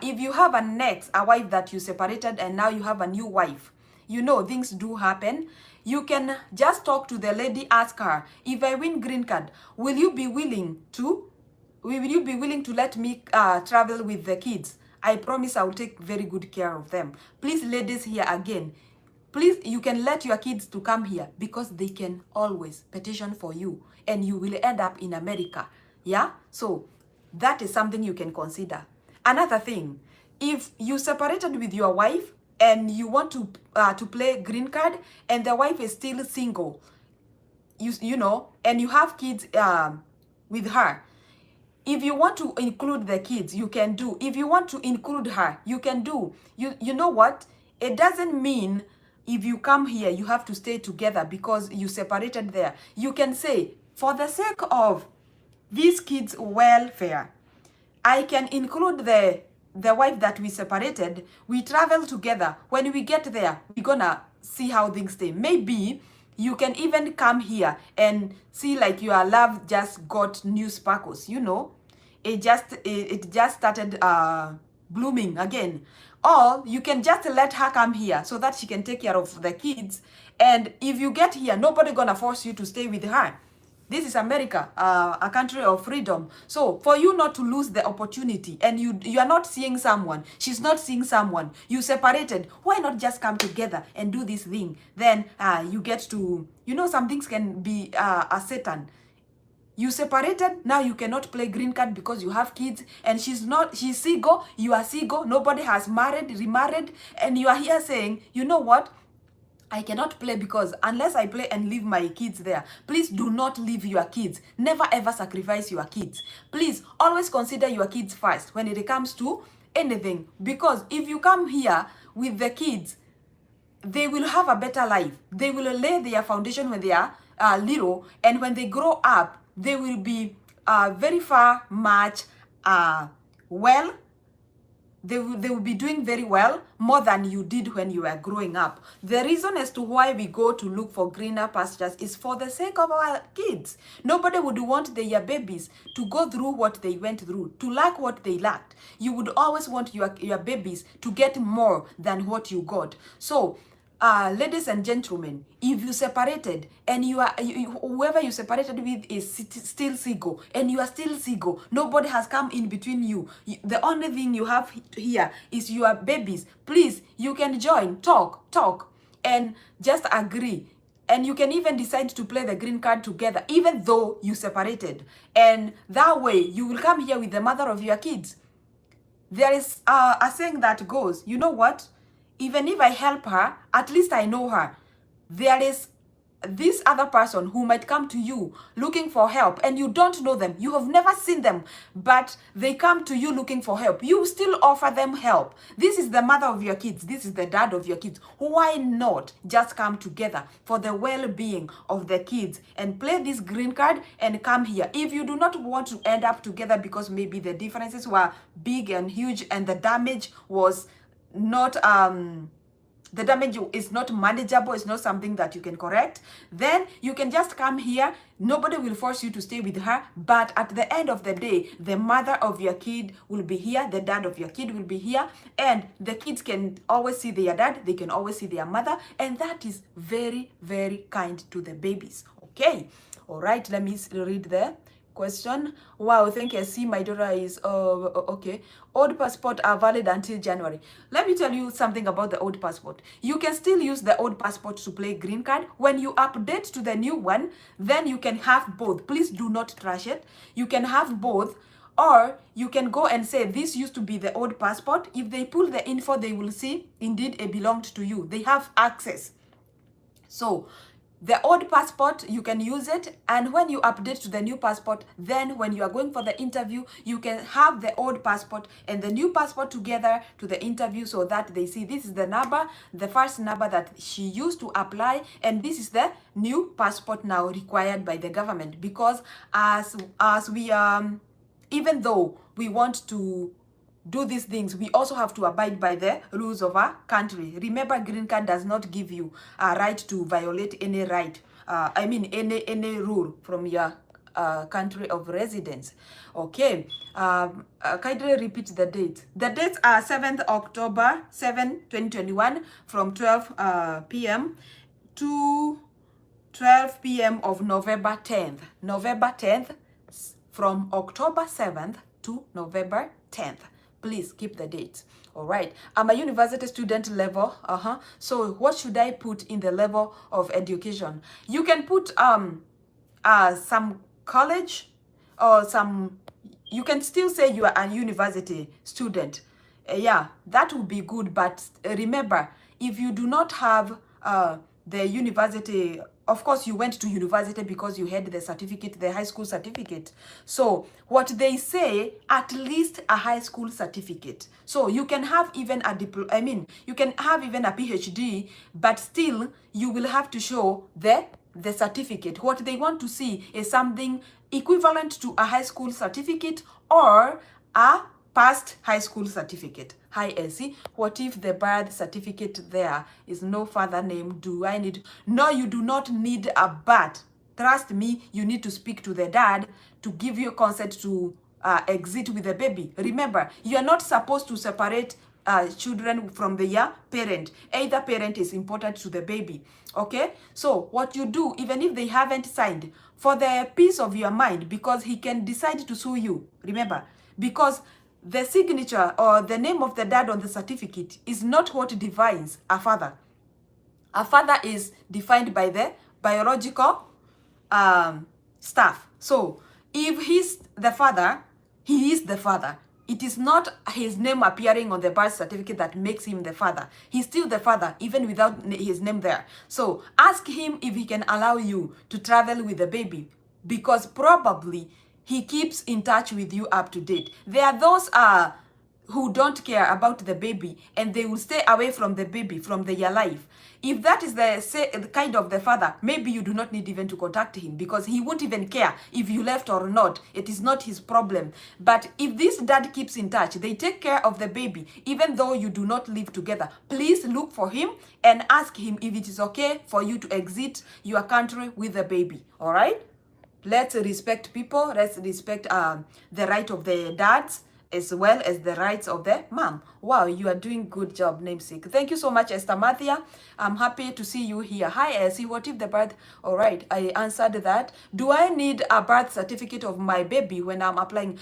If you have a wife that you separated and now you have a new wife, you know things do happen. You can just talk to the lady, ask her, if I win green card, will you be willing to let me travel with the kids? I promise I will take very good care of them. Please, ladies, here again, please, you can let your kids to come here because they can always petition for you and you will end up in America. Yeah? So that is something you can consider. Another thing, if you separated with your wife and you want to play green card and the wife is still single, you know, and you have kids with her, if you want to include the kids, you can do. If you want to include her, you can do. You know what? It doesn't mean if you come here, you have to stay together because you separated there. You can say, for the sake of these kids' welfare, I can include the wife that we separated. We travel together. When we get there, we're gonna see how things stay. Maybe you can even come here and see like your love just got new sparkles, you know. It just started blooming again. Or you can just let her come here so that she can take care of the kids. And if you get here, nobody gonna force you to stay with her. This is America, a country of freedom. So for you not to lose the opportunity, and you are not seeing someone, she's not seeing someone, you separated, why not just come together and do this thing? Then you get to, you know, some things can be a Satan. You separated, now you cannot play green card because you have kids, and she's single, you are single, nobody has remarried, and you are here saying, you know what? I cannot play because unless I play and leave my kids there. Please do not leave your kids. Never ever sacrifice your kids. Please always consider your kids first when it comes to anything. Because if you come here with the kids, they will have a better life. They will lay their foundation when they are little, and when they grow up, they will be very far much well. They will be doing very well, more than you did when you were growing up. The reason as to why we go to look for greener pastures is for the sake of our kids. Nobody would want their babies to go through what they went through, to lack what they lacked. You would always want your babies to get more than what you got. So, ladies and gentlemen, if you separated and whoever you separated with is still single and you are still single, nobody has come in between you. The only thing you have here is your babies. Please, you can join, talk, and just agree. And you can even decide to play the green card together, even though you separated. And that way, you will come here with the mother of your kids. There is a saying that goes, you know what? Even if I help her, at least I know her. There is this other person who might come to you looking for help and you don't know them. You have never seen them, but they come to you looking for help. You still offer them help. This is the mother of your kids. This is the dad of your kids. Why not just come together for the well-being of the kids and play this green card and come here? If you do not want to end up together because maybe the differences were big and huge and the damage was not the damage is not manageable, it's not something that you can correct, then you can just come here. Nobody will force you to stay with her, but at the end of the day, the mother of your kid will be here, the dad of your kid will be here, and the kids can always see their dad, they can always see their mother, and that is very, very kind to the babies. Okay, all right, let me read the question. Wow, thank you. I see my daughter is okay. Old passport are valid until January. Let me tell you something about the old passport. You can still use the old passport to play green card. When you update to the new one, then you can have both. Please do not trash it. You can have both, or you can go and say this used to be the old passport. If they pull the info, they will see indeed it belonged to you. They have access. So the old passport, you can use it, and when you update to the new passport, then when you are going for the interview, you can have the old passport and the new passport together to the interview, so that they see this is the number, the first number that she used to apply, and this is the new passport now required by the government. Because as we even though we want to do these things, we also have to abide by the rules of our country. Remember, green card does not give you a right to violate any right, any rule from your country of residence. Okay, kindly repeat the date. The dates are 7th October 2021 from 12 p.m. to 12 p.m. of November 10th. November 10th, from October 7th to November 10th. Please keep the date. All right, I'm a university student level. So what should I put in the level of education? You can put some college, or some, you can still say you are a university student. Yeah, that would be good. But remember, if you do not have the university, of course you went to university because you had the certificate, the high school certificate. So what they say, at least a high school certificate. So you can have even a you can have even a PhD, but still you will have to show the certificate. What they want to see is something equivalent to a high school certificate or a past high school certificate. Hi, Elsie. What if the birth certificate there is no father name? Do I need? No, you do not need a birth. Trust me, you need to speak to the dad to give you consent to exit with the baby. Remember, you are not supposed to separate children from their parent. Either parent is important to the baby. Okay, so what you do, even if they haven't signed, for the peace of your mind, because he can decide to sue you. Remember, because the signature or the name of the dad on the certificate is not what defines a father. A father is defined by the biological stuff. So if he's the father, he is the father. It is not his name appearing on the birth certificate that makes him the father. He's still the father, even without his name there. So ask him if he can allow you to travel with the baby, because probably he keeps in touch with you up to date. There are those who don't care about the baby, and they will stay away from the baby, from their life. If that is the kind of the father, maybe you do not need even to contact him, because he won't even care if you left or not. It is not his problem. But if this dad keeps in touch, they take care of the baby, even though you do not live together, please look for him and ask him if it is okay for you to exit your country with the baby. All right? Let's respect people. Let's respect the right of the dads as well as the rights of the mom. Wow, you are doing good job, namesake. Thank you so much, Esther Mathia. I'm happy to see you here. Hi, Elsie. What if the birth? All right, I answered that. Do I need a birth certificate of my baby when I'm applying?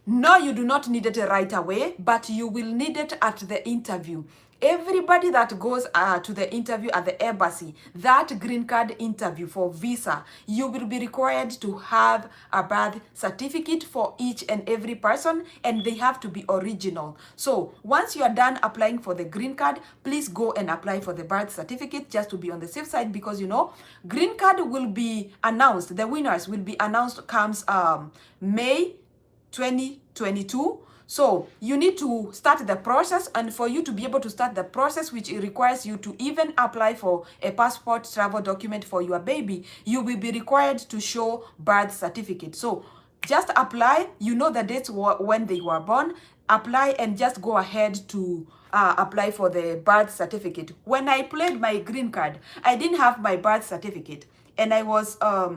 No, you do not need it right away, but you will need it at the interview. Everybody that goes to the interview at the embassy, that green card interview for visa, you will be required to have a birth certificate for each and every person, and they have to be original. So once you are done applying for the green card, please go and apply for the birth certificate, just to be on the safe side, because you know, green card will be announced, the winners will be announced comes May 2022. So you need to start the process, and for you to be able to start the process, which requires you to even apply for a passport travel document for your baby, you will be required to show birth certificate. So just apply, you know the dates when they were born, apply and just go ahead to apply for the birth certificate. When I applied my green card, I didn't have my birth certificate, and I was a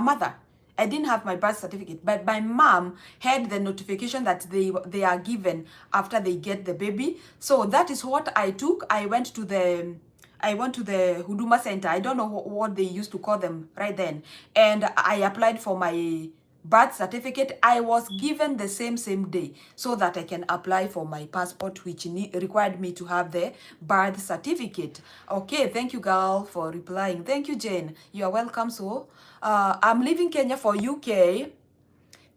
mother. I didn't have my birth certificate, but my mom had the notification that they are given after they get the baby. So that is what I took. I went to the Huduma Center. I don't know what they used to call them right then. And I applied for my birth certificate. I was given the same day so that I can apply for my passport, which required me to have the birth certificate. Okay, thank you, girl, for replying. Thank you, Jane. You are welcome. So I'm leaving Kenya for UK.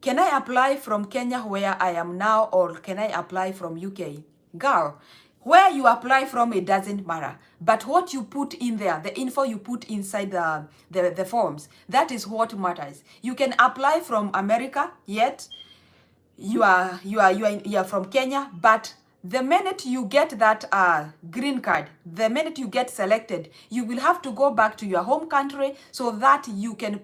Can I apply from Kenya where I am now, or can I apply from UK? Girl, where you apply from, it doesn't matter. But what you put in there, the info you put inside the forms, that is what matters. You can apply from America, yet you are from Kenya, but the minute you get that green card, the minute you get selected, you will have to go back to your home country so that you can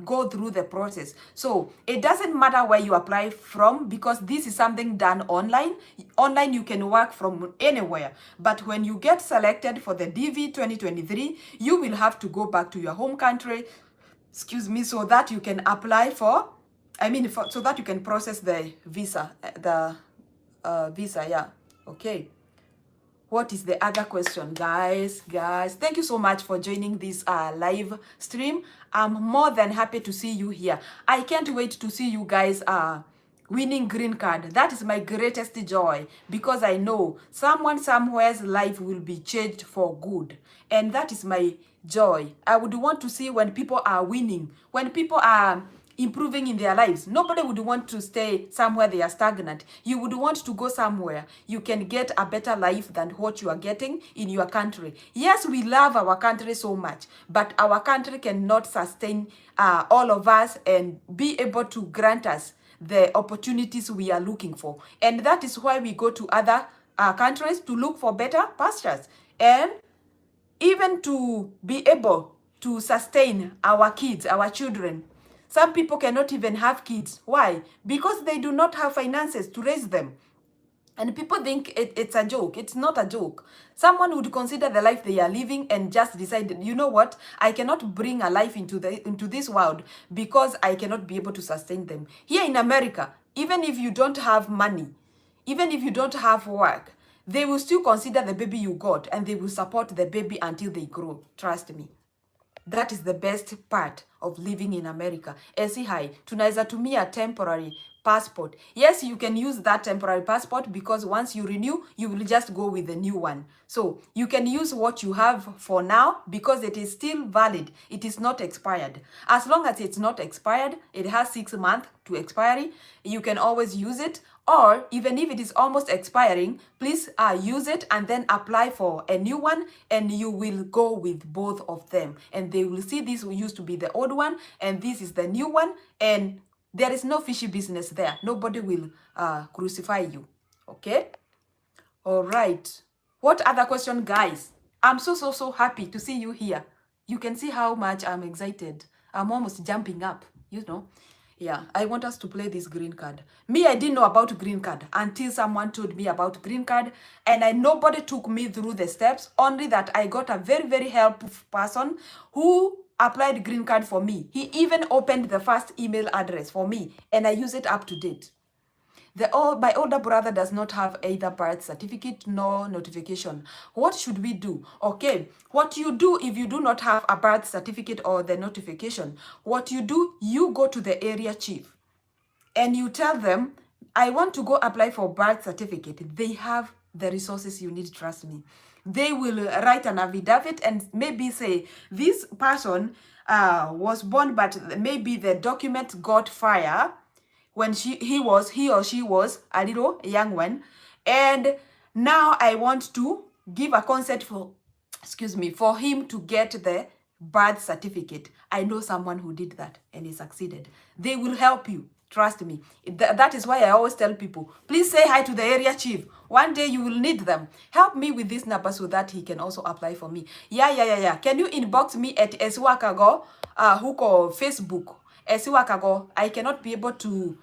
go through the process. So it doesn't matter where you apply from, because this is something done online. Online you can work from anywhere, but when you get selected for the DV 2023, you will have to go back to your home country, excuse me, so that you can apply for, so that you can process the visa, visa, yeah. Okay, what is the other question, guys? Thank you so much for joining this live stream. I'm more than happy to see you here. I can't wait to see you guys winning green card. That is my greatest joy, because I know someone somewhere's life will be changed for good, and that is my joy. I would want to see when people are winning, when people are improving in their lives. Nobody would want to stay somewhere they are stagnant. You would want to go somewhere you can get a better life than what you are getting in your country. Yes, we love our country so much, but our country cannot sustain all of us and be able to grant us the opportunities we are looking for. And that is why we go to other countries to look for better pastures, and even to be able to sustain our kids, our children. Some people cannot even have kids. Why? Because they do not have finances to raise them. And people think it's a joke. It's not a joke. Someone would consider the life they are living and just decide, you know what? I cannot bring a life into this world because I cannot be able to sustain them. Here in America, even if you don't have money, even if you don't have work, they will still consider the baby you got, and they will support the baby until they grow. Trust me. That is the best part of living in America. Esi hai, tunaweza tumia temporary passport. Yes, you can use that temporary passport, because once you renew, you will just go with the new one. So you can use what you have for now, because it is still valid. It is not expired. As long as it's not expired, it has 6 months to expiry. You can always use it. Or even if it is almost expiring, please use it and then apply for a new one, and you will go with both of them. And they will see this used to be the old one, and this is the new one, and there is no fishy business there. Nobody will crucify you. Okay? All right. What other question, guys? I'm so happy to see you here. You can see how much I'm excited. I'm almost jumping up, you know. Yeah, I want us to play this green card. Me, I didn't know about green card until someone told me about green card, and nobody took me through the steps, only that I got a very helpful person who applied green card for me. He even opened the first email address for me, and I use it up to date. My older brother does not have either birth certificate nor notification. What should we do? Okay, what you do if you do not have a birth certificate or the notification, what you do, you go to the area chief and you tell them, I want to go apply for birth certificate. They have the resources you need, trust me. They will write an affidavit and maybe say, this person was born, but maybe the document got fire when he or she was a little young one, and now I want to give a consent for him to get the birth certificate. I know someone who did that and he succeeded. They will help you, trust me. That is why I always tell people, please say hi to the area chief. One day you will need them. Help me with this number so that he can also apply for me. Yeah. Can you inbox me at eswakago huko Facebook? Esiwakago, I cannot be able to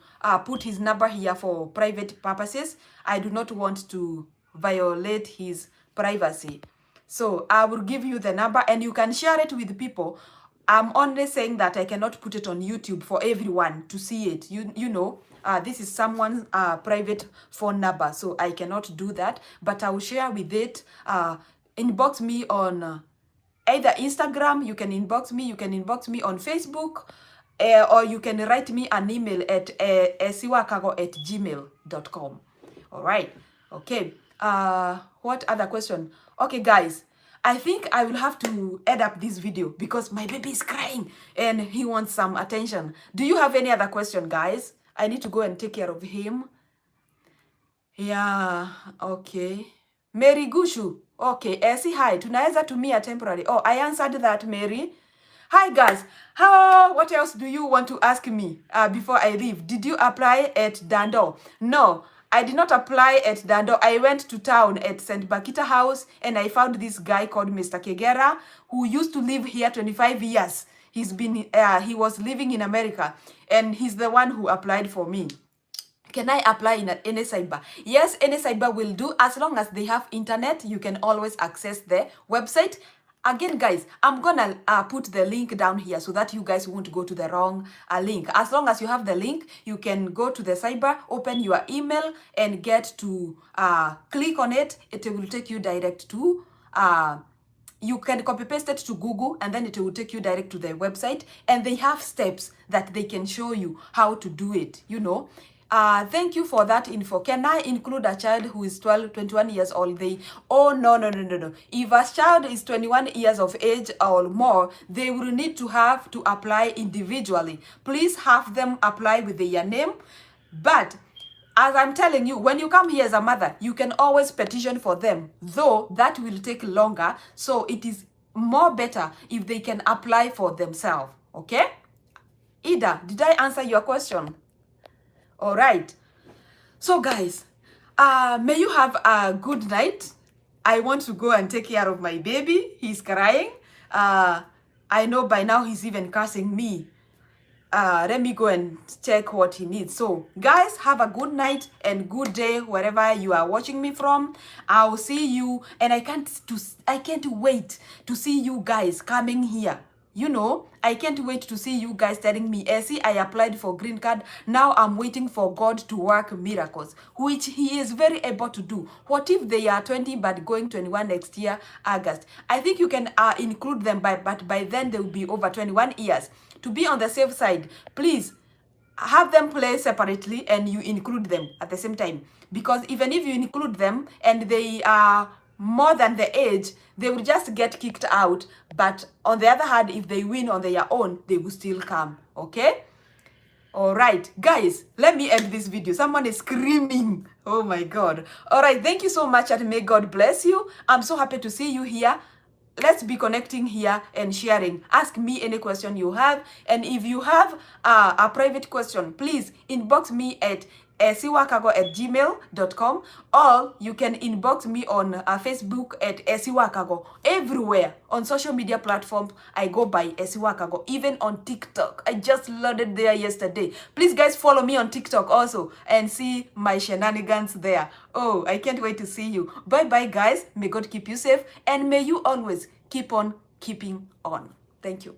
put his number here for private purposes. I do not want to violate his privacy. So I will give you the number and you can share it with people. I'm only saying that I cannot put it on YouTube for everyone to see it. You know, this is someone's private phone number, so I cannot do that. But I will share with it. Inbox me on either Instagram. You can inbox me. You can inbox me on Facebook, or you can write me an email at esiwakago@gmail.com. All right. Okay. What other question? Okay, guys. I think I will have to end up this video because my baby is crying and he wants some attention. Do you have any other question, guys? I need to go and take care of him. Yeah, okay. Mary Gushu. Okay, Esi, hi. Tunaweza tumia temporary. Oh, I answered that, Mary. Hi, guys. What else do you want to ask me before I leave? Did you apply at Dando? No. I did not apply at Dando. I went to town at St. Bakita House and I found this guy called Mr. Kegera who used to live here 25 years. He was living in America and he's the one who applied for me. Can I apply in any cyber? Yes, any cyber will do as long as they have internet. You can always access the website. Again, guys, I'm gonna put the link down here so that you guys won't go to the wrong link. As long as you have the link, you can go to the cyber, open your email, and get to click on it. It will take you direct to, you can copy paste it to Google, and then it will take you direct to the website. And they have steps that they can show you how to do it, you know. Thank you for that info. Can I include a child who is 21 years old? Oh, no. If a child is 21 years of age or more, they will need to have to apply individually. Please have them apply with their name. But as I'm telling you, when you come here as a mother, you can always petition for them, though that will take longer. So it is more better if they can apply for themselves. Okay? Ida, did I answer your question? All right. So guys, may you have a good night. I want to go and take care of my baby. He's crying. I know by now he's even cursing me. Let me go and check what he needs. So guys, have a good night and good day wherever you are watching me from. I'll see you, and I can't wait to see you guys coming here. You know, I can't wait to see you guys telling me, Essie, I applied for green card. Now I'm waiting for God to work miracles, which he is very able to do. What if they are 20 but going 21 next year, August? I think you can include them, but by then they will be over 21 years. To be on the safe side, please have them play separately and you include them at the same time. Because even if you include them and they are more than the age, they will just get kicked out. But on the other hand, if they win on their own, they will still come. Okay? All right, guys, let me end this video. Someone is screaming. Oh my God. All right, thank you so much and may God bless you. I'm so happy to see you here. Let's be connecting here and sharing. Ask me any question you have. And if you have a private question, please inbox me at esiwakago@gmail.com, or you can inbox me on Facebook at esiwakago. Everywhere on social media platforms, I go by esiwakago. Even on TikTok, I just loaded there yesterday. Please, guys, follow me on TikTok also and see my shenanigans there. Oh, I can't wait to see you. Bye bye, guys. May God keep you safe and may you always keep on keeping on. Thank you.